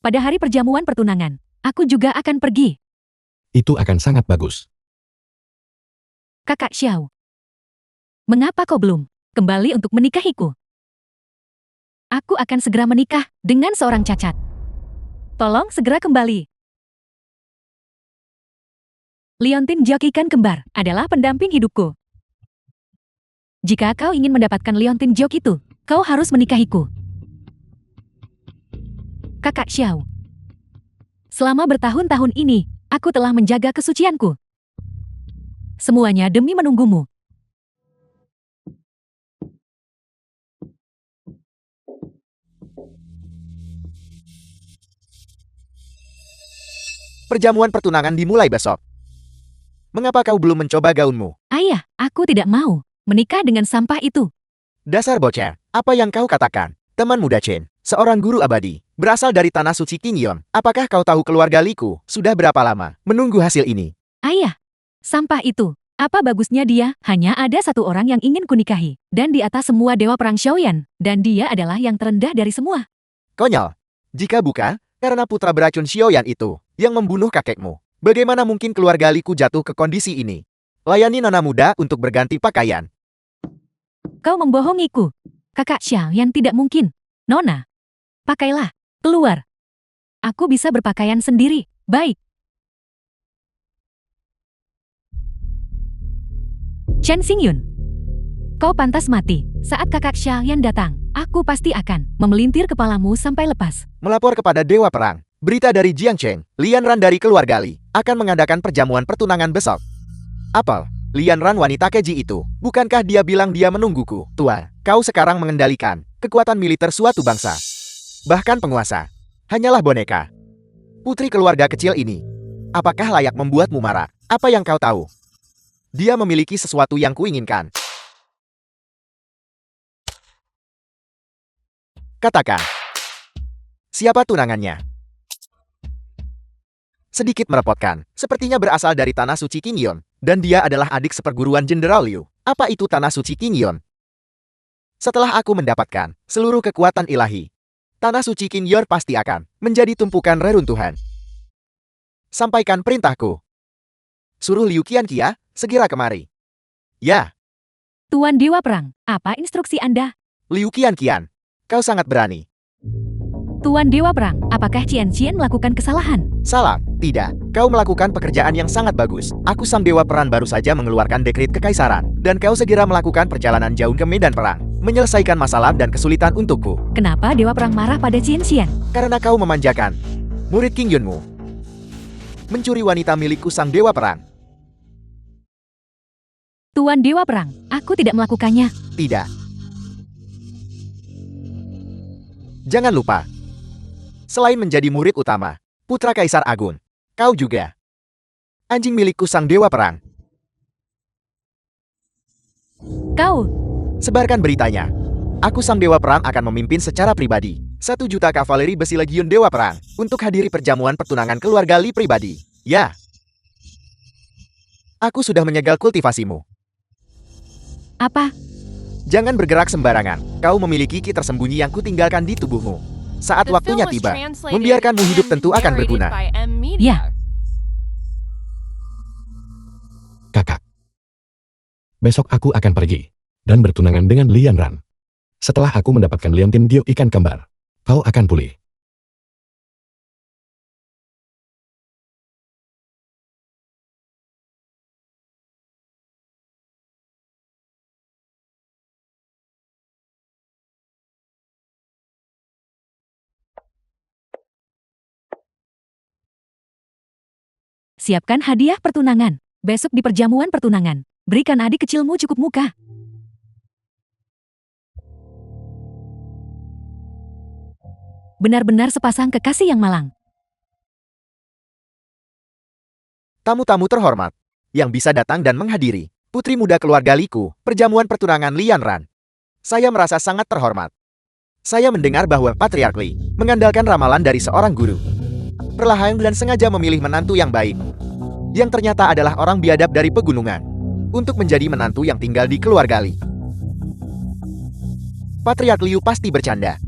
Pada hari perjamuan pertunangan, aku juga akan pergi. Itu akan sangat bagus. Kakak Xiao, mengapa kau belum kembali untuk menikahiku? Aku akan segera menikah dengan seorang cacat. Tolong segera kembali. Liontin Jok ikan kembar adalah pendamping hidupku. Jika kau ingin mendapatkan Liontin Jok itu, kau harus menikahiku. Kakak Xiao, selama bertahun-tahun ini, aku telah menjaga kesucianku. Semuanya demi menunggumu. Perjamuan pertunangan dimulai besok. Mengapa kau belum mencoba gaunmu? Ayah, aku tidak mau menikah dengan sampah itu. Dasar bocah, apa yang kau katakan? Teman muda Chen, seorang guru abadi, berasal dari tanah suci Qingyon. Apakah kau tahu keluarga Liku sudah berapa lama menunggu hasil ini? Ayah, sampah itu. Apa bagusnya dia? Hanya ada satu orang yang ingin kunikahi. Dan di atas semua dewa perang Xiaoyan. Dan dia adalah yang terendah dari semua. Konyol. Jika bukan, karena putra beracun Xiaoyan itu yang membunuh kakekmu. Bagaimana mungkin keluarga Liku jatuh ke kondisi ini? Layani nona muda untuk berganti pakaian. Kau membohongiku. Kakak Xiaoyan tidak mungkin. Nona, pakailah. Keluar. Aku bisa berpakaian sendiri. Baik. Chen Xingyun, kau pantas mati. Saat kakak Xiaoyan datang, aku pasti akan memelintir kepalamu sampai lepas. Melapor kepada Dewa Perang. Berita dari Jiangcheng, Lian Ran dari keluarga Li akan mengadakan perjamuan pertunangan besok. Apel, Lian Ran wanita keji itu. Bukankah dia bilang dia menungguku? Tua, kau sekarang mengendalikan kekuatan militer suatu bangsa. Bahkan penguasa. Hanyalah boneka. Putri keluarga kecil ini. Apakah layak membuatmu marah? Apa yang kau tahu? Dia memiliki sesuatu yang kuinginkan. Katakan. Siapa tunangannya? Sedikit merepotkan. Sepertinya berasal dari tanah suci Qingyon. Dan dia adalah adik seperguruan Jenderal Liu. Apa itu tanah suci Qingyon? Setelah aku mendapatkan seluruh kekuatan ilahi, tanah suci Qingyon pasti akan menjadi tumpukan reruntuhan. Sampaikan perintahku. Suruh Liu Qianqia segera kemari. Ya, Tuan Dewa Perang, apa instruksi Anda? Liu Qianqian, kau sangat berani. Tuan Dewa Perang, apakah Qian melakukan kesalahan? Salah, tidak. Kau melakukan pekerjaan yang sangat bagus. Aku sang Dewa Perang baru saja mengeluarkan dekret kekaisaran. Dan kau segera melakukan perjalanan jauh ke medan perang. Menyelesaikan masalah dan kesulitan untukku. Kenapa Dewa Perang marah pada Qian? Karena kau memanjakan murid Qingyunmu. Mencuri wanita milikku sang Dewa Perang. Tuan Dewa Perang, aku tidak melakukannya. Tidak. Jangan lupa. Selain menjadi murid utama, putra Kaisar Agung, kau juga anjing milikku sang Dewa Perang. Kau, Sebarkan beritanya. Aku sang Dewa Perang akan memimpin secara pribadi 1 juta kavaleri besi Legiun Dewa Perang untuk hadiri perjamuan pertunangan keluarga Li pribadi. Ya. Aku sudah menyegel kultivasimu. apa? Jangan bergerak sembarangan. Kau memiliki ki tersembunyi yang kutinggalkan di tubuhmu. Saat The waktunya film was tiba, translated membiarkanmu hidup and tentu akan narrated berguna. by M Media. Ya. Kakak. Besok aku akan pergi dan bertunangan dengan Lian Ran. Setelah aku mendapatkan liontin Dio ikan kembar, kau akan pulih. Siapkan hadiah pertunangan. Besok di perjamuan pertunangan. Berikan adik kecilmu cukup muka. Benar-benar sepasang kekasih yang malang. Tamu-tamu terhormat yang bisa datang dan menghadiri putri muda keluarga Liku, perjamuan pertunangan Lian Ran. Saya merasa sangat terhormat. Saya mendengar bahwa Patriark Li mengandalkan ramalan dari seorang guru. Perlahan dan sengaja memilih menantu yang baik, yang ternyata adalah orang biadab dari pegunungan, untuk menjadi menantu yang tinggal di keluarga Li. Patriark Liu pasti bercanda.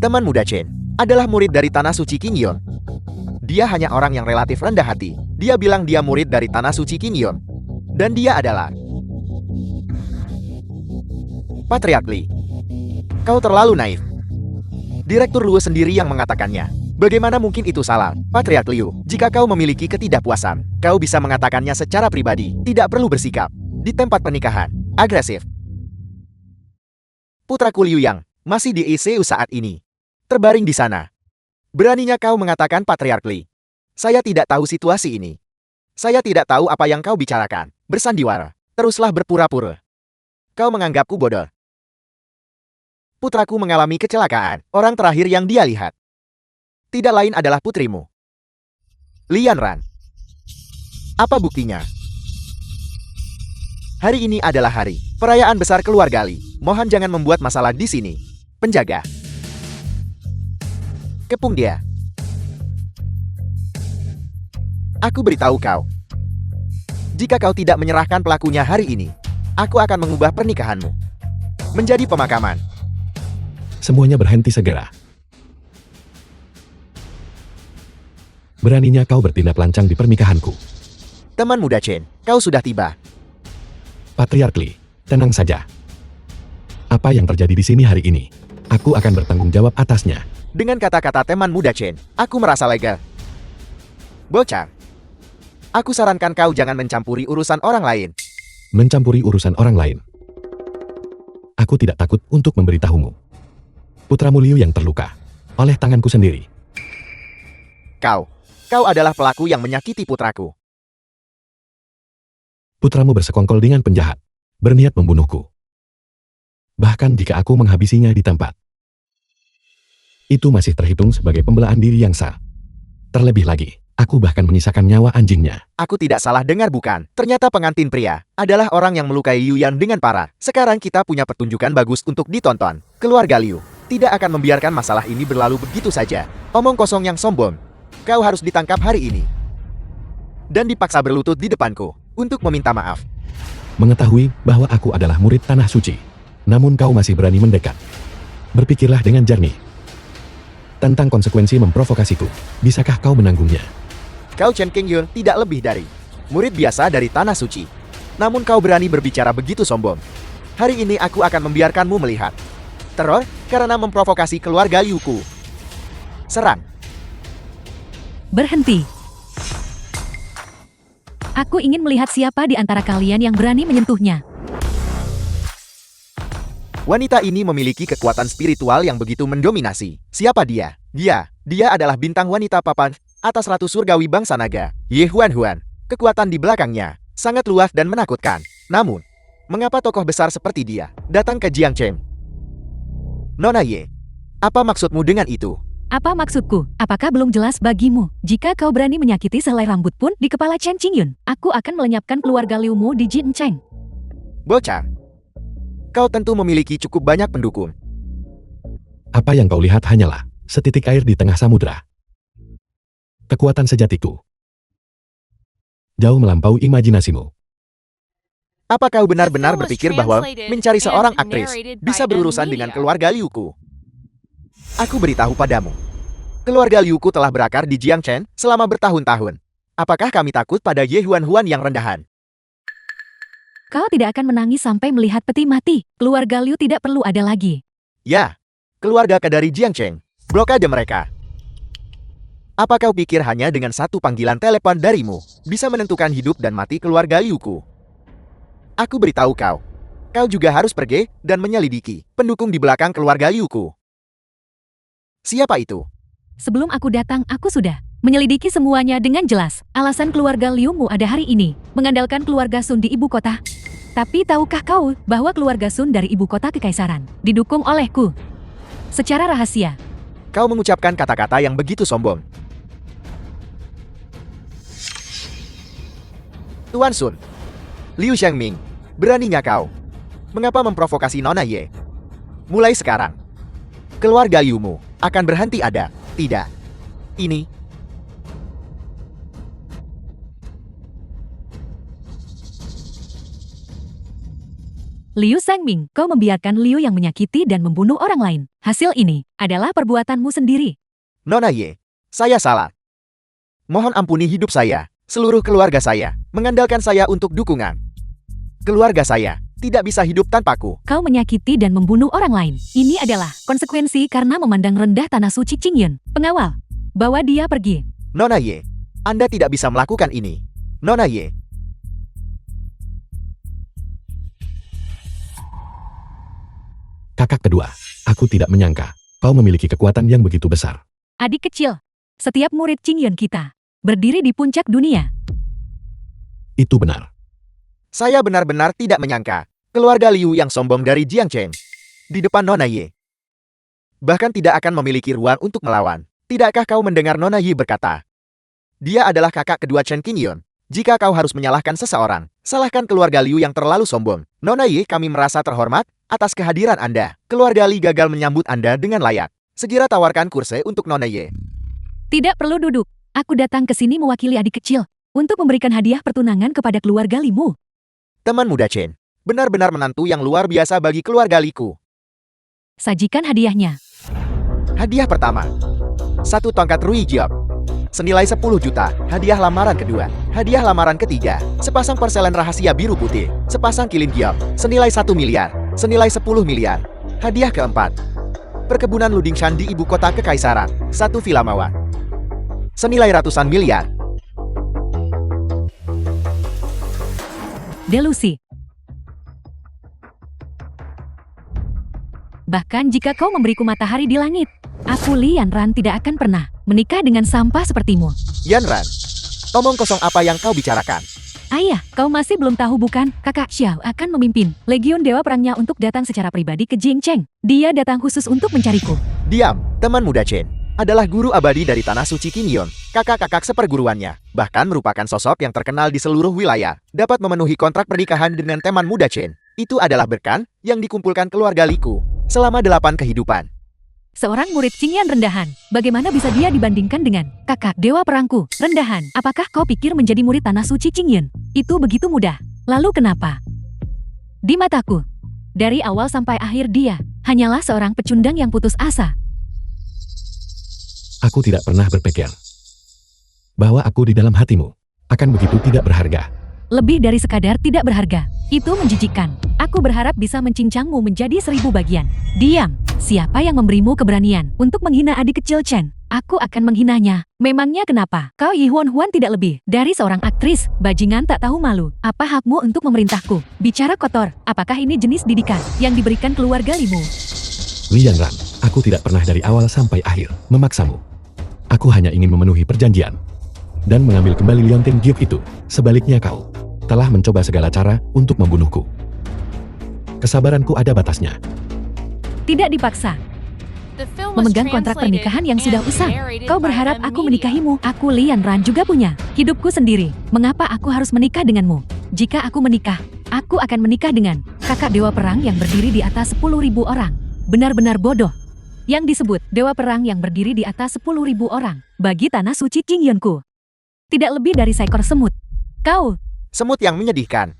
Teman muda Chen adalah murid dari Tanah Suci Qingyon. Dia hanya orang yang relatif rendah hati. Dia bilang dia murid dari Tanah Suci Qingyon. Dan dia adalah Patriark Li. Kau terlalu naif. Direktur Luo sendiri yang mengatakannya. Bagaimana mungkin itu salah, Patriark Liu? Jika kau memiliki ketidakpuasan, kau bisa mengatakannya secara pribadi. Tidak perlu bersikap di tempat pernikahan agresif. Putraku Liu Yang masih di ICU saat ini, terbaring di sana. Beraninya kau mengatakan Patriark Li. Saya tidak tahu situasi ini. Saya tidak tahu apa yang kau bicarakan. Bersandiwara. Teruslah berpura-pura. Kau menganggapku bodoh. Putraku mengalami kecelakaan. Orang terakhir yang dia lihat tidak lain adalah putrimu. Lian Ran. Apa buktinya? Hari ini adalah hari perayaan besar keluarga Li. Mohon jangan membuat masalah di sini. Penjaga. Kepung dia. Aku beritahu kau. Jika kau tidak menyerahkan pelakunya hari ini, aku akan mengubah pernikahanmu menjadi pemakaman. Semuanya berhenti segera. Beraninya kau bertindak lancang di pernikahanku. Teman muda Chen, kau sudah tiba. Patriark Li, tenang saja. Apa yang terjadi di sini hari ini, aku akan bertanggung jawab atasnya. Dengan kata-kata teman muda Chen, aku merasa lega. Bocah, aku sarankan kau jangan mencampuri urusan orang lain. Mencampuri urusan orang lain. Aku tidak takut untuk memberitahumu. Putramu Liu yang terluka oleh tanganku sendiri. Kau adalah pelaku yang menyakiti putraku. Putramu bersekongkol dengan penjahat, berniat membunuhku. Bahkan jika aku menghabisinya di tempat. Itu masih terhitung sebagai pembelaan diri yang sah. Terlebih lagi, aku bahkan menyisakan nyawa anjingnya. Aku tidak salah dengar bukan? Ternyata pengantin pria adalah orang yang melukai Liu Yan dengan parah. Sekarang kita punya pertunjukan bagus untuk ditonton. Keluarga Liu tidak akan membiarkan masalah ini berlalu begitu saja. Omong kosong yang sombong. Kau harus ditangkap hari ini. Dan dipaksa berlutut di depanku untuk meminta maaf. Mengetahui bahwa aku adalah murid tanah suci. Namun kau masih berani mendekat. Berpikirlah dengan jernih. Tentang konsekuensi memprovokasiku. Bisakah kau menanggungnya? Kau Chen Qingyun tidak lebih dari murid biasa dari tanah suci. Namun kau berani berbicara begitu sombong. Hari ini aku akan membiarkanmu melihat teror karena memprovokasi keluarga Liuku. Serang. Berhenti. Aku ingin melihat siapa di antara kalian yang berani menyentuhnya. Wanita ini memiliki kekuatan spiritual yang begitu mendominasi. Siapa dia? Dia adalah bintang wanita papan atas Ratu Surgawi Bangsa Naga, Ye Huan Huan. Kekuatan di belakangnya sangat luas dan menakutkan. Namun, mengapa tokoh besar seperti dia datang ke Jiangcheng? Nona Ye, apa maksudmu dengan itu? Apa maksudku? Apakah belum jelas bagimu? Jika kau berani menyakiti sehelai rambut pun di kepala Chen Qingyun, aku akan melenyapkan keluarga Liumu di Jincheng. Bocah, kau tentu memiliki cukup banyak pendukung. Apa yang kau lihat hanyalah setitik air di tengah samudera. Kekuatan sejatiku jauh melampaui imajinasimu. Apa kau benar-benar The film was berpikir bahwa translated mencari seorang and aktris narrated bisa by berurusan N dengan Media. keluarga Liuku? Aku beritahu padamu, keluarga Liuku telah berakar di Jiangchen selama bertahun-tahun. Apakah kami takut pada Ye Huan Huan yang rendahan? Kau tidak akan menangis sampai melihat peti mati. Keluarga Liu tidak perlu ada lagi. Ya, keluarga dari Jiangcheng, blokade mereka. Apa kau pikir hanya dengan satu panggilan telepon darimu bisa menentukan hidup dan mati keluarga Liuku? Aku beritahu kau, kau juga harus pergi dan menyelidiki pendukung di belakang keluarga Liuku. Siapa itu? Sebelum aku datang, aku sudah menyelidiki semuanya dengan jelas. Alasan keluarga Liumu ada hari ini, mengandalkan keluarga Sun di ibu kota. Tapi tahukah kau bahwa keluarga Sun dari ibu kota kekaisaran didukung olehku secara rahasia? Kau mengucapkan kata-kata yang begitu sombong. Tuan Sun, Liu Xiangming, beraninya kau? Mengapa memprovokasi Nona Ye? Mulai sekarang, keluarga Liumu akan berhenti ada. Tidak. Ini. Liu Sangming, kau membiarkan Liu yang menyakiti dan membunuh orang lain. Hasil ini adalah perbuatanmu sendiri. Nona Ye, saya salah. Mohon ampuni hidup saya. Seluruh keluarga saya mengandalkan saya untuk dukungan. Keluarga saya tidak bisa hidup tanpaku. Kau menyakiti dan membunuh orang lain. Ini adalah konsekuensi karena memandang rendah tanah suci Qingyun. Pengawal, bawa dia pergi. Nona Ye, Anda tidak bisa melakukan ini. Nona Ye. Kakak kedua, aku tidak menyangka kau memiliki kekuatan yang begitu besar. Adik kecil, setiap murid Qingyun kita berdiri di puncak dunia. Itu benar. Saya benar-benar tidak menyangka keluarga Liu yang sombong dari Jiangcheng di depan Nona Ye bahkan tidak akan memiliki ruang untuk melawan. Tidakkah kau mendengar Nona Ye berkata Dia adalah kakak kedua Chen Qingyun. Jika kau harus menyalahkan seseorang, salahkan keluarga Liu yang terlalu sombong. Nona Ye, kami merasa terhormat atas kehadiran Anda. Keluarga Li gagal menyambut Anda dengan layak. Segera tawarkan kursi untuk Nona Ye. Tidak perlu duduk. Aku datang ke sini mewakili adik kecil untuk memberikan hadiah pertunangan kepada keluarga Limu. Teman muda Chen, benar-benar menantu yang luar biasa bagi keluarga Liku. Sajikan hadiahnya. Hadiah pertama, 1 tongkat Rui Jiop, senilai 10 juta. Hadiah lamaran kedua, hadiah lamaran ketiga, sepasang porselen rahasia biru putih, sepasang kilin Giop, senilai 1 miliar, senilai 10 miliar. Hadiah keempat, perkebunan Ludingshan di ibu kota kekaisaran, 1 villa mawar, senilai ratusan miliar. Delusi. Bahkan jika kau memberiku matahari di langit, aku Li Yanran tidak akan pernah menikah dengan sampah sepertimu. Yanran, omong kosong apa yang kau bicarakan? Ayah, kau masih belum tahu bukan? Kakak Xiao akan memimpin Legion Dewa Perangnya untuk datang secara pribadi ke Jingcheng. Dia datang khusus untuk mencariku. Diam, teman muda Chen. Adalah guru abadi dari Tanah Suci Qingyun, kakak-kakak seperguruannya, bahkan merupakan sosok yang terkenal di seluruh wilayah, dapat memenuhi kontrak pernikahan dengan teman muda Chen. Itu adalah berkah yang dikumpulkan keluarga Liku selama 8 kehidupan. Seorang murid Qingyan rendahan, bagaimana bisa dia dibandingkan dengan kakak dewa perangku? Rendahan, apakah kau pikir menjadi murid Tanah Suci Qingyun itu begitu mudah? Lalu kenapa? Di mataku, dari awal sampai akhir dia hanyalah seorang pecundang yang putus asa. Aku tidak pernah berpikir bahwa aku di dalam hatimu akan begitu tidak berharga. Lebih dari sekadar tidak berharga, itu menjijikkan. Aku berharap bisa mencincangmu menjadi 1000 bagian. Diam, siapa yang memberimu keberanian untuk menghina adik kecil Chen? Aku akan menghinanya. Memangnya kenapa? Kau Yi Huan tidak lebih dari seorang aktris, bajingan tak tahu malu. Apa hakmu untuk memerintahku? Bicara kotor, apakah ini jenis didikan yang diberikan keluarga Limu? Li Yanran, aku tidak pernah dari awal sampai akhir memaksamu. Aku hanya ingin memenuhi perjanjian dan mengambil kembali liontin giok itu. Sebaliknya kau telah mencoba segala cara untuk membunuhku. Kesabaranku ada batasnya. Tidak dipaksa. The film was Memegang kontrak translated pernikahan yang sudah and usang. narrated Kau by berharap M aku Media. menikahimu. Aku Li Yanran juga punya hidupku sendiri. Mengapa aku harus menikah denganmu? Jika aku menikah, aku akan menikah dengan kakak dewa perang yang berdiri di atas 10.000 orang. Benar-benar bodoh. Yang disebut dewa perang yang berdiri di atas 10.000 orang bagi Tanah Suci Qingyunku. Tidak lebih dari seekor semut. Kau, Semut yang menyedihkan.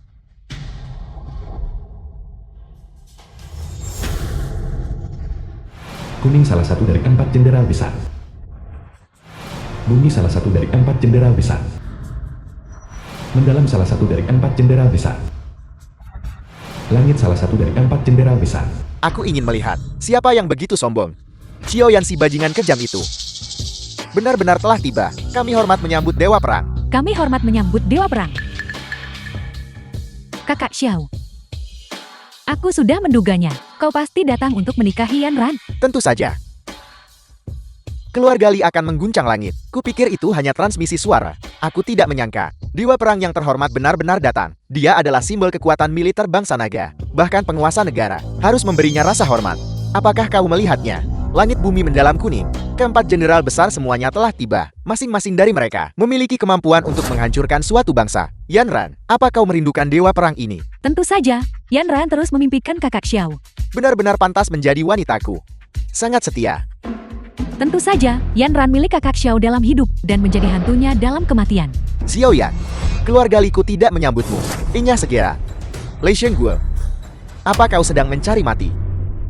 Kuning salah satu dari 4 jenderal besar. Bumi salah satu dari 4 jenderal besar. Mendalam salah satu dari 4 jenderal besar. Langit salah satu dari 4 jenderal besar. Aku ingin melihat siapa yang begitu sombong. Xiao Yan si bajingan kejam itu benar-benar telah tiba. Kami hormat menyambut Dewa Perang. kami hormat menyambut dewa perang. Kakak Xiao. Aku sudah menduganya. Kau pasti datang untuk menikahi Yanran. Tentu saja. Keluarga Li akan mengguncang langit. Kupikir itu hanya transmisi suara. Aku tidak menyangka. Dewa Perang yang terhormat benar-benar datang. Dia adalah simbol kekuatan militer bangsa naga. Bahkan penguasa negara harus memberinya rasa hormat. Apakah kau melihatnya? Langit bumi mendalam kuning. Keempat jenderal besar semuanya telah tiba. Masing-masing dari mereka memiliki kemampuan untuk menghancurkan suatu bangsa. Yanran, apa kau merindukan Dewa Perang ini? Tentu saja, Yanran terus memimpikan kakak Xiao. Benar-benar pantas menjadi wanitaku. Sangat setia. Tentu saja, Yanran milik kakak Xiao dalam hidup dan menjadi hantunya dalam kematian. Xiao Yan, keluarga Liku tidak menyambutmu. Inya segera. Lei Shengguo, apa kau sedang mencari mati?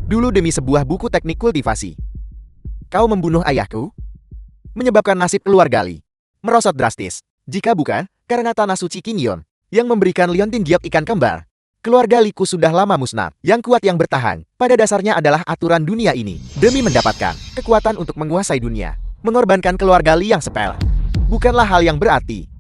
Dulu demi sebuah buku teknik kultivasi. Kau membunuh ayahku? Menyebabkan nasib keluarga Li merosot drastis. Jika bukan, karena Tanah Suci Qingyun yang memberikan liontin giok ikan kembar, keluarga Liku sudah lama musnah. Yang kuat yang bertahan, pada dasarnya adalah aturan dunia ini. Demi mendapatkan kekuatan untuk menguasai dunia, mengorbankan keluarga Li yang sepele bukanlah hal yang berarti.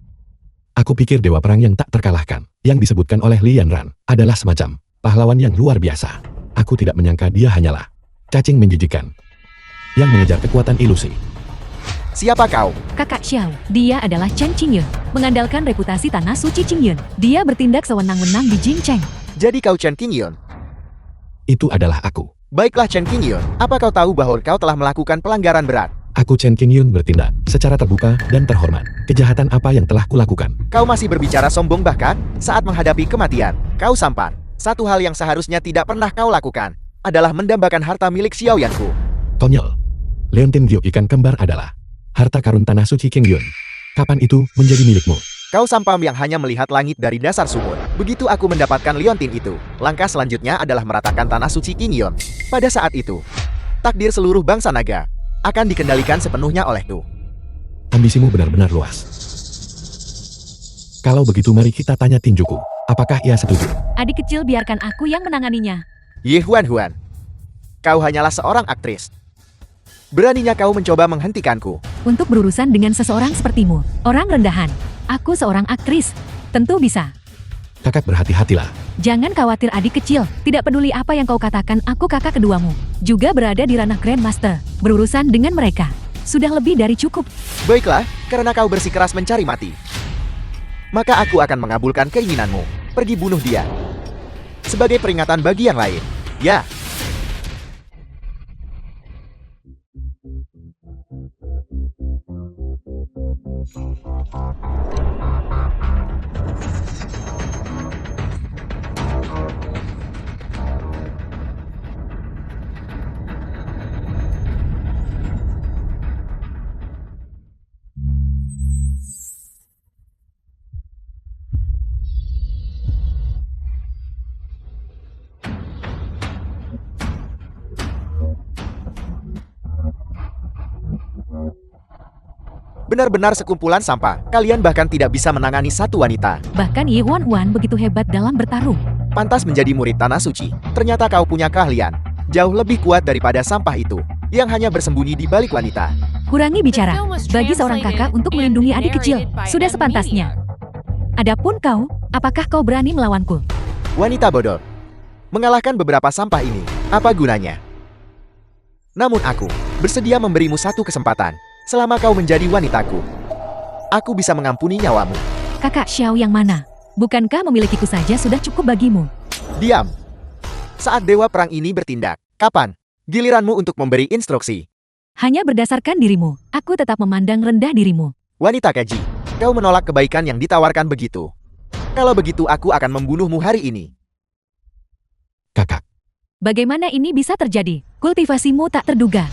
Aku pikir Dewa Perang yang tak terkalahkan, yang disebutkan oleh Li Yanran, adalah semacam pahlawan yang luar biasa. Aku tidak menyangka dia hanyalah cacing menjijikan yang mengejar kekuatan ilusi. Siapa kau? Kakak Xiao, dia adalah Chen Qingyun. Mengandalkan reputasi Tanah Suci Qingyun, dia bertindak sewenang-wenang di Jingcheng. Jadi kau Chen Qingyun? Itu adalah aku. Baiklah Chen Qingyun, apa kau tahu bahwa kau telah melakukan pelanggaran berat? Aku Chen Qingyun bertindak secara terbuka dan terhormat. Kejahatan apa yang telah kulakukan? Kau masih berbicara sombong bahkan saat menghadapi kematian. Kau sampan. Satu hal yang seharusnya tidak pernah kau lakukan adalah mendambakan harta milik Xiaoyanku. Konyol. Leontin Giok ikan kembar adalah harta karun tanah suci Qingyun. Kapan itu menjadi milikmu? Kau sampam yang hanya melihat langit dari dasar sumur. Begitu aku mendapatkan liontin itu, langkah selanjutnya adalah meratakan tanah suci Qingyun. Pada saat itu, takdir seluruh bangsa naga akan dikendalikan sepenuhnya olehku. Ambisimu benar-benar luas. Kalau begitu mari kita tanya tinjuku. Apakah ia setuju? Adik kecil biarkan aku yang menanganinya. Ye Huan, kau hanyalah seorang aktris. Beraninya kau mencoba menghentikanku. Untuk berurusan dengan seseorang sepertimu, orang rendahan. Aku seorang aktris. Tentu bisa. Kakak berhati-hatilah. Jangan khawatir adik kecil, tidak peduli apa yang kau katakan, aku kakak keduamu. Juga berada di ranah Grandmaster. Berurusan dengan mereka sudah lebih dari cukup. Baiklah, karena kau bersikeras mencari mati, maka aku akan mengabulkan keinginanmu. Pergi bunuh dia. Sebagai peringatan bagi yang lain. Ya. Benar-benar sekumpulan sampah. Kalian bahkan tidak bisa menangani satu wanita. Bahkan Ye Wan begitu hebat dalam bertarung. Pantas menjadi murid tanah suci. Ternyata kau punya keahlian jauh lebih kuat daripada sampah itu yang hanya bersembunyi di balik wanita. Kurangi bicara. Bagi seorang kakak untuk melindungi adik kecil, sudah sepantasnya. Adapun kau, apakah kau berani melawanku? Wanita bodoh. Mengalahkan beberapa sampah ini, apa gunanya? Namun aku bersedia memberimu satu kesempatan. Selama kau menjadi wanitaku, aku bisa mengampuni nyawamu. Kakak Xiao yang mana? Bukankah memilikiku saja sudah cukup bagimu? Diam. Saat dewa perang ini bertindak, kapan giliranmu untuk memberi instruksi? Hanya berdasarkan dirimu, aku tetap memandang rendah dirimu. Wanita keji, kau menolak kebaikan yang ditawarkan begitu. Kalau begitu aku akan membunuhmu hari ini. Kakak. Bagaimana ini bisa terjadi? Kultivasimu tak terduga.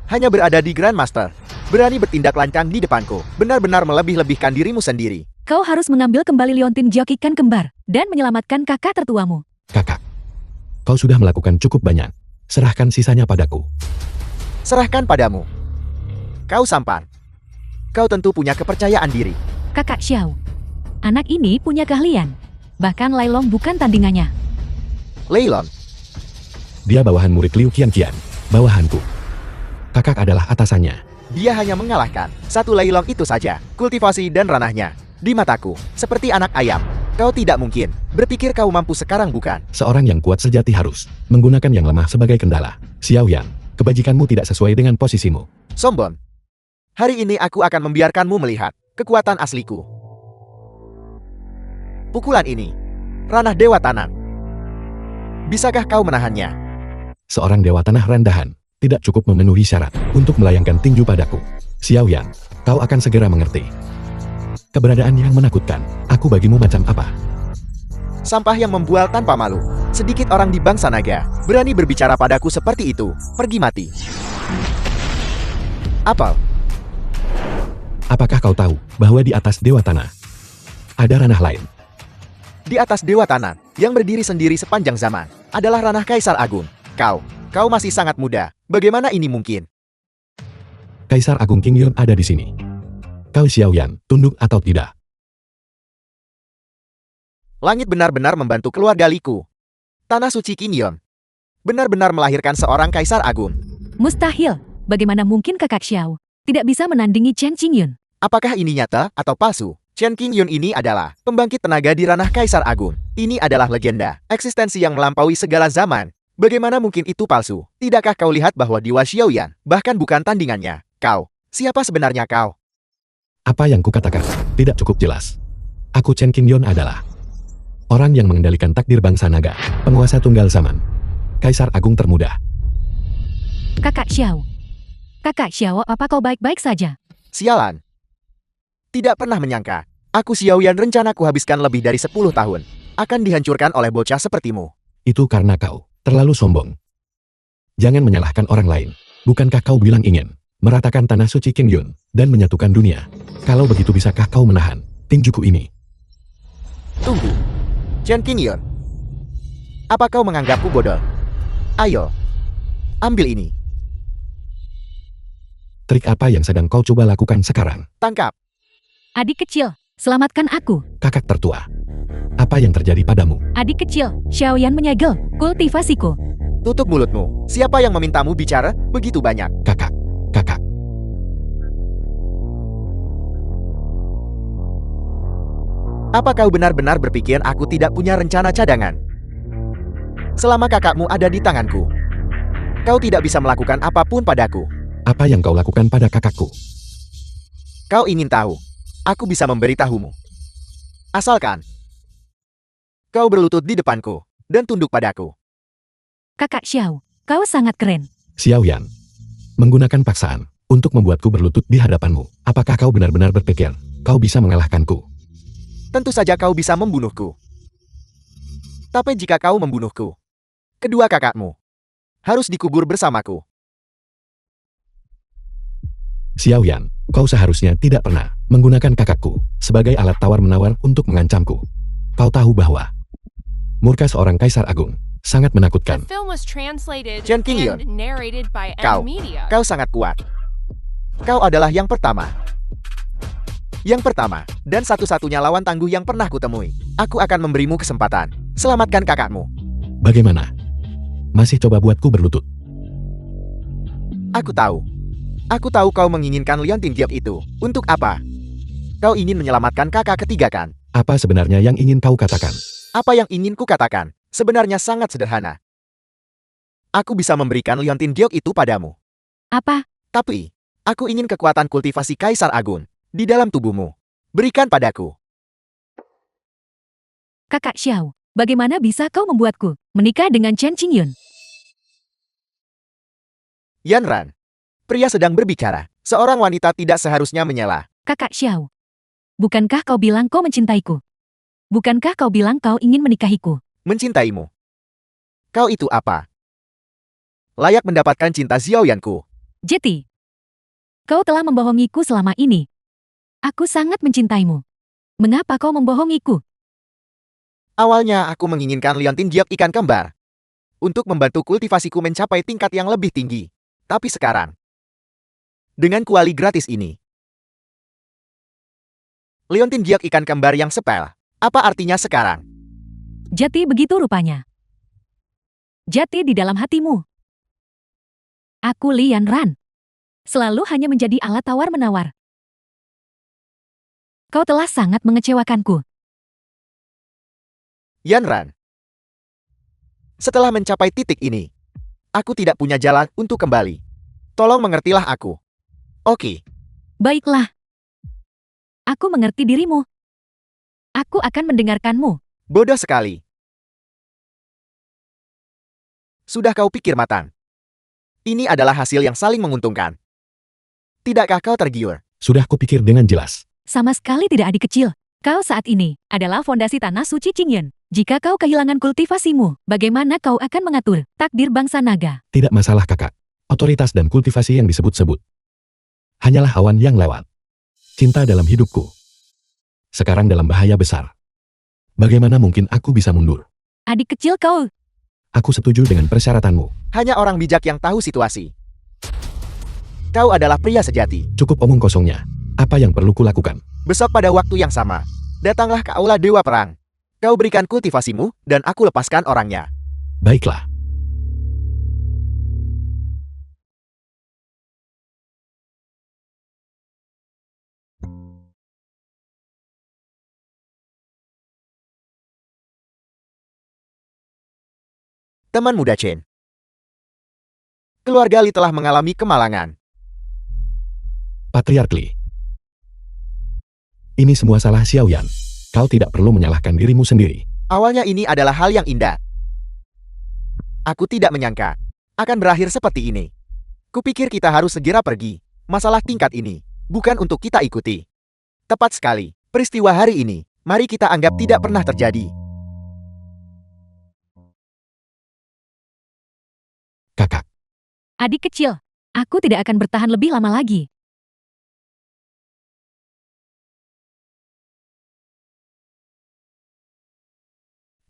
Hanya berada di Grandmaster, berani bertindak lancang di depanku, benar-benar melebih-lebihkan dirimu sendiri. Kau harus mengambil kembali liontin Giok ikan kembar, dan menyelamatkan kakak tertuamu. Kakak. Kau sudah melakukan cukup banyak. Serahkan sisanya padaku. Serahkan padamu. Kau sampan. Kau tentu punya kepercayaan diri. Kakak Xiao. Anak ini punya keahlian. Bahkan Lai Long bukan tandingannya. Leilon, Dia bawahan murid Liu Qianqian. Bawahanku. Kakak adalah atasannya. dia hanya mengalahkan satu Leilong itu saja. Kultivasi dan ranahnya di mataku seperti anak ayam. Kau tidak mungkin berpikir kau mampu sekarang, bukan? Seorang yang kuat sejati harus menggunakan yang lemah sebagai kendala. Xiaoyan, kebajikanmu tidak sesuai dengan posisimu. Sombong. Hari ini aku akan membiarkanmu melihat kekuatan asliku. Pukulan ini, ranah Dewa Tanah. Bisakah kau menahannya? Seorang dewa tanah rendahan tidak cukup memenuhi syarat untuk melayangkan tinju padaku. Xiaoyan, kau akan segera mengerti. Keberadaan yang menakutkan, aku bagimu macam apa? Sampah yang membual tanpa malu. Sedikit orang di bangsa naga berani berbicara padaku seperti itu. Pergi mati. Apel. Apakah kau tahu bahwa di atas dewa tanah ada ranah lain? Di atas Dewa Tanah yang berdiri sendiri sepanjang zaman adalah ranah Kaisar Agung. Kau masih sangat muda. Bagaimana ini mungkin? Kaisar Agung Qingyun ada di sini. Kau Xiaoyan, tunduk atau tidak? Langit benar-benar membantu keluarga Liku. Tanah suci Qingyun benar-benar melahirkan seorang Kaisar Agung. Mustahil. Bagaimana mungkin kakak Xiao tidak bisa menandingi Chen Qingyun? Apakah ini nyata atau palsu? Chen Qingyun ini adalah pembangkit tenaga di ranah Kaisar Agung. Ini adalah legenda, eksistensi yang melampaui segala zaman. Bagaimana mungkin itu palsu? Tidakkah kau lihat bahwa Dewa Xiaoyan bahkan bukan tandingannya? Kau, siapa sebenarnya kau? Apa yang kukatakan tidak cukup jelas. Aku Chen Qingyun adalah orang yang mengendalikan takdir bangsa naga, penguasa tunggal zaman, Kaisar Agung termuda. Kakak Xiao. Kakak Xiao, apa kau baik-baik saja? Sialan. Tidak pernah menyangka. Aku Xiaoyan rencanaku habiskan lebih dari 10 tahun. Akan dihancurkan oleh bocah sepertimu. Itu karena kau terlalu sombong. Jangan menyalahkan orang lain. Bukankah kau bilang ingin meratakan tanah suci Qingyun dan menyatukan dunia? Kalau begitu bisakah kau menahan tinjuku ini? Tunggu. Chen Qingyun. Apa kau menganggapku bodoh? Ayo. Ambil ini. Trik apa yang sedang kau coba lakukan sekarang? Tangkap. Adik kecil, selamatkan aku. Kakak tertua. Apa yang terjadi padamu? Adik kecil, Xiaoyan menyegel kultivasiku. Tutup mulutmu. Siapa yang memintamu bicara begitu banyak? Kakak. Kakak. Apa kau benar-benar berpikir aku tidak punya rencana cadangan? Selama kakakmu ada di tanganku, kau tidak bisa melakukan apapun padaku. Apa yang kau lakukan pada kakakku? Kau ingin tahu? Aku bisa memberitahumu. Asalkan kau berlutut di depanku dan tunduk padaku. Kakak Xiao, kau sangat keren. Xiaoyan. Menggunakan paksaan untuk membuatku berlutut di hadapanmu. Apakah kau benar-benar berpikir kau bisa mengalahkanku? Tentu saja kau bisa membunuhku. Tapi jika kau membunuhku, kedua kakakmu harus dikubur bersamaku. Xiaoyan, kau seharusnya tidak pernah menggunakan kakakku sebagai alat tawar-menawar untuk mengancamku. Kau tahu bahwa murka seorang kaisar agung sangat The menakutkan. film was translated Chen Qingyun. and narrated by Kau, N Media. kau sangat kuat. Kau adalah yang pertama. Yang pertama, dan satu-satunya lawan tangguh yang pernah kutemui. Aku akan memberimu kesempatan. Selamatkan kakakmu. Bagaimana? Masih coba buatku berlutut? Aku tahu. Aku tahu kau menginginkan Liontin Giok itu. Untuk apa? Kau ingin menyelamatkan kakak ketiga kan? Apa sebenarnya yang ingin kau katakan? Apa yang ingin ku katakan? Sebenarnya sangat sederhana. Aku bisa memberikan Liontin Giok itu padamu. Apa? Tapi, aku ingin kekuatan kultivasi Kaisar Agung di dalam tubuhmu. Berikan padaku. Kakak Xiao, bagaimana bisa kau membuatku menikah dengan Chen Qingyun? Yan Ran. Pria sedang berbicara. Seorang wanita tidak seharusnya menyela. Kakak Xiao, bukankah kau bilang kau mencintaiku? Bukankah kau bilang kau ingin menikahiku? Mencintaimu. Kau itu apa? Layak mendapatkan cinta Xiaoyanku. Jeti, kau telah membohongiku selama ini. Aku sangat mencintaimu. Mengapa kau membohongiku? Awalnya aku menginginkan Liontin Giok ikan kembar. Untuk membantu kultivasiku mencapai tingkat yang lebih tinggi. Tapi sekarang, dengan kuali gratis ini, Liontin Giok ikan kembar yang sepel. Apa artinya sekarang? Jati begitu rupanya. Jati di dalam hatimu. Aku Lian Ran. Selalu hanya menjadi alat tawar-menawar. Kau telah sangat mengecewakanku. Yan Ran. Setelah mencapai titik ini, aku tidak punya jalan untuk kembali. Tolong mengertilah aku. Oke. Baiklah. Aku mengerti dirimu. Aku akan mendengarkanmu. Bodoh sekali. Sudah kau pikir matang? Ini adalah hasil yang saling menguntungkan. Tidakkah kau tergiur? Sudah kupikir dengan jelas. Sama sekali tidak adik kecil. Kau saat ini adalah fondasi tanah suci Qingyun. Jika kau kehilangan kultivasimu, bagaimana kau akan mengatur takdir bangsa naga? Tidak masalah kakak. Otoritas dan kultivasi yang disebut-sebut hanyalah awan yang lewat. Cinta dalam hidupku sekarang dalam bahaya besar. Bagaimana mungkin aku bisa mundur? Adik kecil kau, Aku setuju dengan persyaratanmu. Hanya orang bijak yang tahu situasi. Kau adalah pria sejati. Cukup omong kosongnya. Apa yang perlu kulakukan? Besok pada waktu yang sama, datanglah ke aula Dewa Perang. Kau berikan kultivasimu, dan aku lepaskan orangnya. Baiklah. Teman muda Chen. Keluarga Li telah mengalami kemalangan. Patriark Li. Ini semua salah Xiaoyan. Kau tidak perlu menyalahkan dirimu sendiri. Awalnya ini adalah hal yang indah. Aku tidak menyangka akan berakhir seperti ini. Kupikir kita harus segera pergi. Masalah tingkat ini bukan untuk kita ikuti. Tepat sekali. Peristiwa hari ini, mari kita anggap tidak pernah terjadi. Kakak, Adik kecil, aku tidak akan bertahan lebih lama lagi.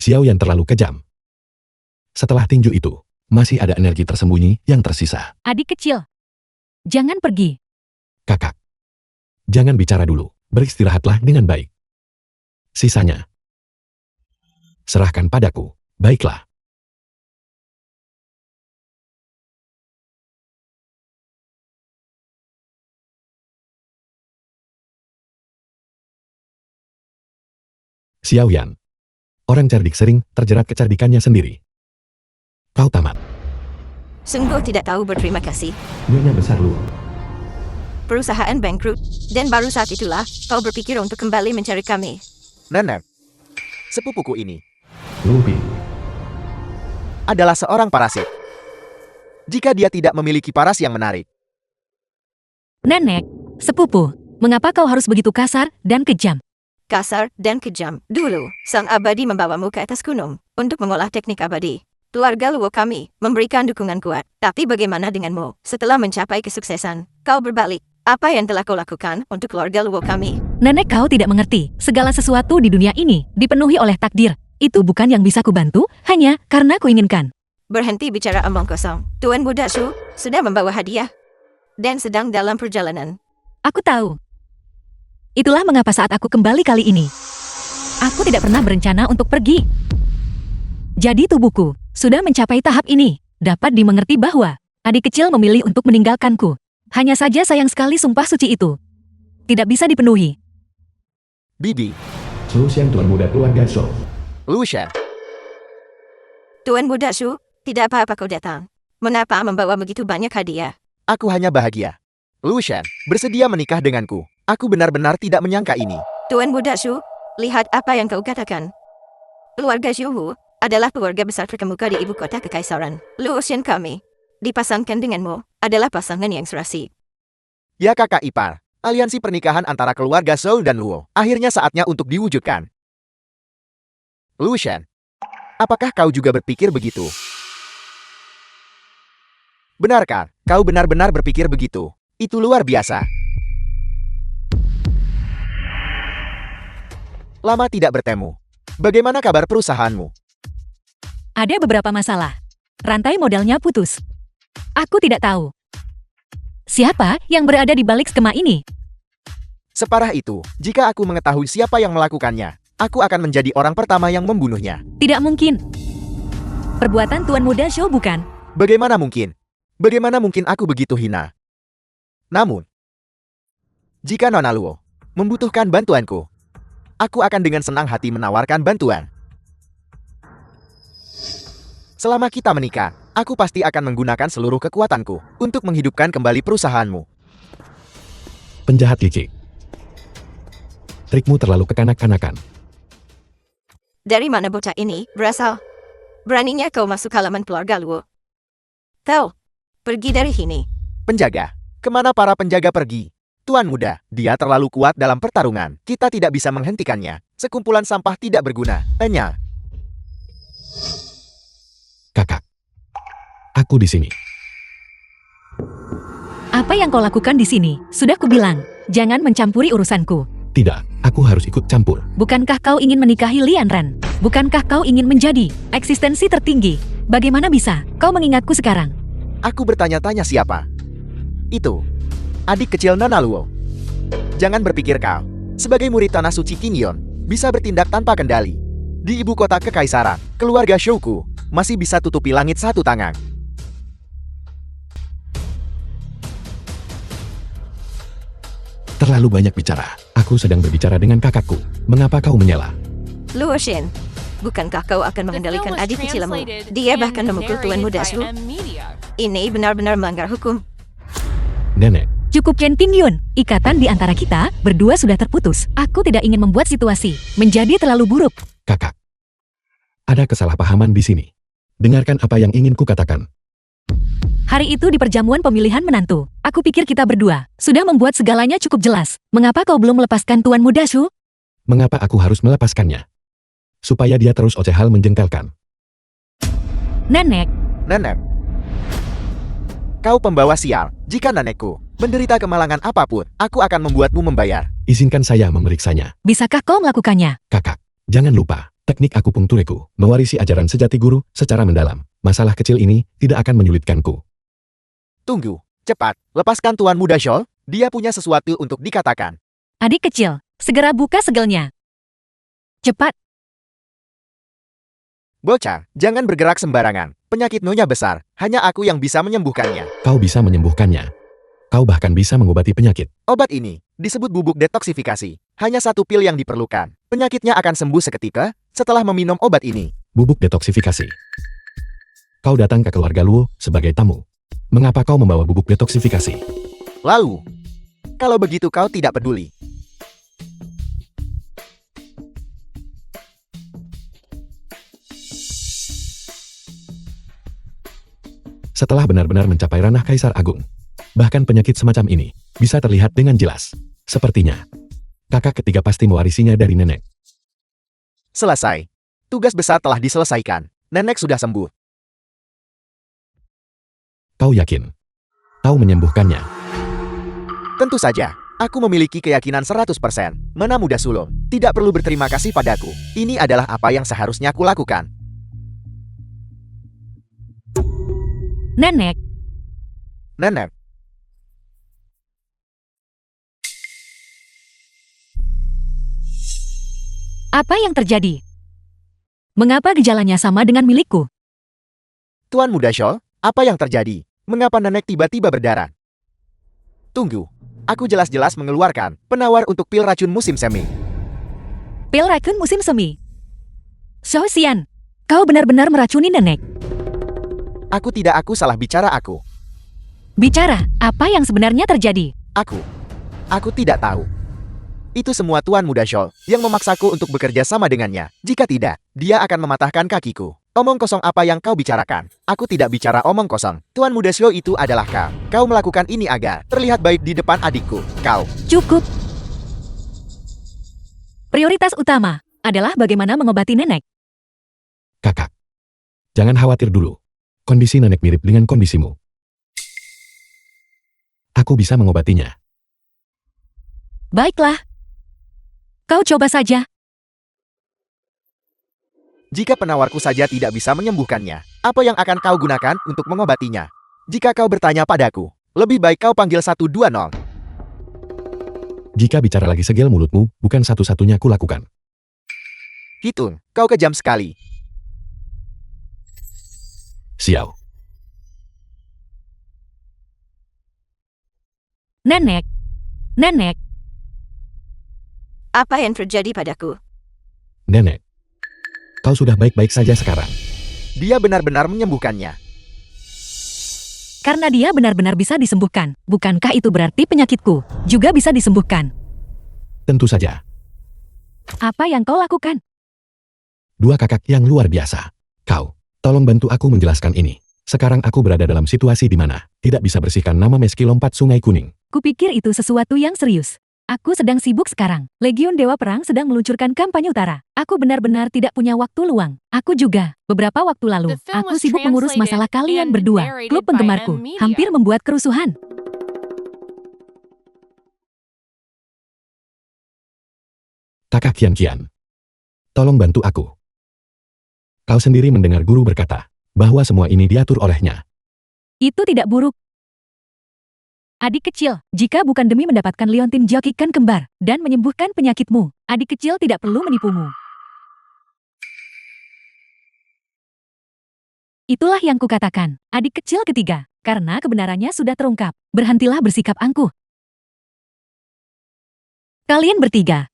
Xiao Yan terlalu kejam. Setelah tinju itu, masih ada energi tersembunyi yang tersisa. Adik kecil, jangan pergi. Kakak, jangan bicara dulu. Beristirahatlah dengan baik. Sisanya, serahkan padaku. Baiklah. Xiao Yan, orang cerdik sering terjerat kecerdikannya sendiri. Kau tamat. Sungguh tidak tahu berterima kasih. Nyonya besar Luo. Perusahaan bangkrut, dan baru saat itulah kau berpikir untuk kembali mencari kami. Nenek, sepupuku ini Lu Bin. adalah seorang parasit. Jika dia tidak memiliki paras yang menarik, Nenek, sepupu, mengapa kau harus begitu kasar dan kejam? Kasar dan kejam. Dulu, sang abadi membawamu ke atas gunung untuk mengolah teknik abadi. Keluarga Luo kami memberikan dukungan kuat. Tapi bagaimana denganmu? Setelah mencapai kesuksesan, kau berbalik. Apa yang telah kau lakukan untuk keluarga Luo kami? Nenek, kau tidak mengerti. Segala sesuatu di dunia ini dipenuhi oleh takdir. Itu bukan yang bisa kubantu, hanya karena kuinginkan. Berhenti bicara omong kosong. Tuan Muda Shu sudah membawa hadiah dan sedang dalam perjalanan. Aku tahu. Itulah mengapa saat aku kembali kali ini, aku tidak pernah berencana untuk pergi. Jadi tubuhku sudah mencapai tahap ini. Dapat dimengerti bahwa adik kecil memilih untuk meninggalkanku. Hanya saja sayang sekali sumpah suci itu tidak bisa dipenuhi. Bibi, Lu Xian tuan muda keluarga Shou. Lu Shen, Tuan Muda Shu, tidak apa-apa kau datang. Mengapa membawa begitu banyak hadiah? aku hanya bahagia. Lu Shen, bersedia menikah denganku. Aku benar-benar tidak menyangka ini. Tuan Muda Shu, lihat apa yang kau katakan. Keluarga Shu adalah keluarga besar terkemuka di ibu kota kekaisaran. Luo Xian kami dipasangkan denganmu adalah pasangan yang serasi. Ya kakak ipar, aliansi pernikahan antara keluarga Shou dan Luo. Akhirnya saatnya untuk diwujudkan. Lu Shen, apakah kau juga berpikir begitu? Benarkah kau benar-benar berpikir begitu? Itu luar biasa. Lama tidak bertemu. Bagaimana kabar perusahaanmu? Ada beberapa masalah. Rantai modalnya putus. Aku tidak tahu siapa yang berada di balik skema ini. Separah itu, jika aku mengetahui siapa yang melakukannya, aku akan menjadi orang pertama yang membunuhnya. Tidak mungkin. Perbuatan Tuan Muda Shou bukan. Bagaimana mungkin? Bagaimana mungkin aku begitu hina? Namun, jika Nona Luo membutuhkan bantuanku, aku akan dengan senang hati menawarkan bantuan. Selama kita menikah, aku pasti akan menggunakan seluruh kekuatanku untuk menghidupkan kembali perusahaanmu. Penjahat licik. Trikmu terlalu kekanak-kanakan. Dari mana bocah ini berasal? Beraninya kau masuk halaman keluarga Luo. Tahu, pergi dari sini. Penjaga, kemana para penjaga pergi? Tuan muda, dia terlalu kuat dalam pertarungan. Kita tidak bisa menghentikannya. Sekumpulan sampah tidak berguna. Hanya Kakak, aku di sini. Apa yang kau lakukan di sini? Sudah kubilang, jangan mencampuri urusanku. Tidak, aku harus ikut campur. Bukankah kau ingin menikahi Lian Ren? Bukankah kau ingin menjadi eksistensi tertinggi? Bagaimana bisa kau mengingatku sekarang? aku bertanya-tanya siapa? Itu adik kecil Nona Luo. Jangan berpikir kau, sebagai murid tanah suci Qingyan, bisa bertindak tanpa kendali. Di ibu kota kekaisaran, keluarga Shouku masih bisa tutupi langit satu tangan. Terlalu banyak bicara. Aku sedang berbicara dengan kakakku. Mengapa kau menyela? Luo Shen, bukankah kau akan The film mengendalikan was adik kecilmu? translated Dia and bahkan memukul Tuan narrated Muda by Shu. M Media. Ini benar-benar melanggar hukum. Nenek, Cukup Chen Tingyun, ikatan di antara kita berdua sudah terputus. Aku tidak ingin membuat situasi menjadi terlalu buruk. kakak. Ada kesalahpahaman di sini. Dengarkan apa yang ingin kukatakan. Hari itu di perjamuan pemilihan menantu, aku pikir kita berdua sudah membuat segalanya cukup jelas. Mengapa kau belum melepaskan Tuan Muda Shu? Mengapa aku harus melepaskannya? Supaya dia terus ocehal menjengkelkan. Nenek, Nenek. Kau pembawa sial. Jika nenekku menderita kemalangan apapun, aku akan membuatmu membayar. Izinkan saya memeriksanya. bisakah kau melakukannya? Kakak, jangan lupa, teknik akupunkturku mewarisi ajaran sejati guru secara mendalam. Masalah kecil ini tidak akan menyulitkanku. Tunggu, cepat, lepaskan Tuan Muda Shaw. Dia punya sesuatu untuk dikatakan. Adik kecil, segera buka segelnya. Cepat, Bocah, jangan bergerak sembarangan. Penyakit Nyonya besar, hanya aku yang bisa menyembuhkannya. Kau bisa menyembuhkannya. Kau bahkan bisa mengobati penyakit. Obat ini disebut bubuk detoksifikasi. Hanya satu pil yang diperlukan. Penyakitnya akan sembuh seketika setelah meminum obat ini. Bubuk detoksifikasi. Kau datang ke keluarga Luo sebagai tamu. Mengapa kau membawa bubuk detoksifikasi? Lalu, kalau begitu kau tidak peduli. Setelah benar-benar mencapai ranah Kaisar Agung, bahkan penyakit semacam ini bisa terlihat dengan jelas. Sepertinya, kakak ketiga pasti mewarisinya dari nenek. Selesai. Tugas besar telah diselesaikan. Nenek sudah sembuh. Kau yakin? Kau menyembuhkannya? Tentu saja. Aku memiliki keyakinan 100%. Mana Muda Sulung, tidak perlu berterima kasih padaku. Ini adalah apa yang seharusnya aku lakukan. nenek, Nenek, apa yang terjadi? Mengapa gejalanya sama dengan milikku? Tuan Muda Shaw, apa yang terjadi? Mengapa nenek tiba-tiba berdarah? Tunggu, aku jelas-jelas mengeluarkan penawar untuk pil racun musim semi. Pil racun musim semi. Xiao Xian, kau benar-benar meracuni nenek. Aku salah bicara aku. Bicara, apa yang sebenarnya terjadi? Aku tidak tahu. Itu semua Tuan Muda Shaw yang memaksaku untuk bekerja sama dengannya. Jika tidak, dia akan mematahkan kakiku. Omong kosong apa yang kau bicarakan? Aku tidak bicara omong kosong. Tuan Muda Shaw itu adalah kau. Kau melakukan ini agar terlihat baik di depan adikku. Kau. Cukup. Prioritas utama adalah bagaimana mengobati nenek. Kakak, jangan khawatir dulu. Kondisi nenek mirip dengan kondisimu. Aku bisa mengobatinya. Baiklah. Kau coba saja. Jika penawarku saja tidak bisa menyembuhkannya, apa yang akan kau gunakan untuk mengobatinya? Jika kau bertanya padaku, lebih baik kau panggil 120. Jika bicara lagi segel mulutmu, bukan satu-satunya kulakukan. Hitung, kau kejam sekali. Xiao, Nenek. Nenek, Apa yang terjadi padaku? nenek. Kau sudah baik-baik saja sekarang. Dia benar-benar menyembuhkannya. karena dia benar-benar bisa disembuhkan. Bukankah itu berarti penyakitku juga bisa disembuhkan? Tentu saja. Apa yang kau lakukan? Dua kakak yang luar biasa. Kau, tolong bantu aku menjelaskan ini. Sekarang aku berada dalam situasi di mana tidak bisa bersihkan nama meski lompat sungai kuning. Kupikir itu sesuatu yang serius. Aku sedang sibuk sekarang. Legiun Dewa Perang sedang meluncurkan kampanye utara. Aku benar-benar tidak punya waktu luang. Aku juga. Beberapa waktu lalu, The film aku was sibuk mengurus masalah translated kalian and berdua. narrated Klub by penggemarku M Media. hampir membuat kerusuhan. Kakak Kian-Kian, tolong bantu aku. Kau sendiri mendengar guru berkata bahwa semua ini diatur olehnya. Itu tidak buruk. Adik kecil, jika bukan demi mendapatkan liontin jokikan kembar dan menyembuhkan penyakitmu, adik kecil tidak perlu menipumu. Itulah yang kukatakan, adik kecil ketiga, karena kebenarannya sudah terungkap. Berhentilah bersikap angkuh. Kalian bertiga.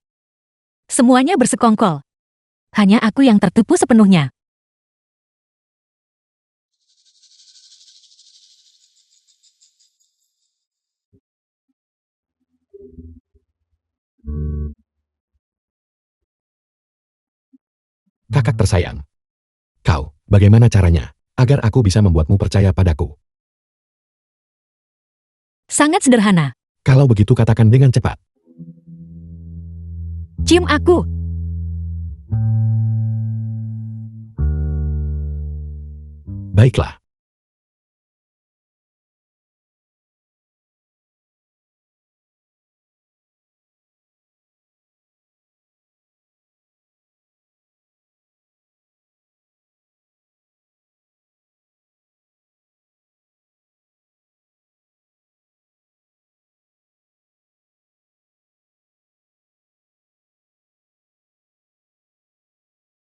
Semuanya bersekongkol. Hanya aku yang tertipu sepenuhnya. Kakak tersayang. Kau, bagaimana caranya agar aku bisa membuatmu percaya padaku? Sangat sederhana. Kalau begitu katakan dengan cepat. Cium aku. Baiklah.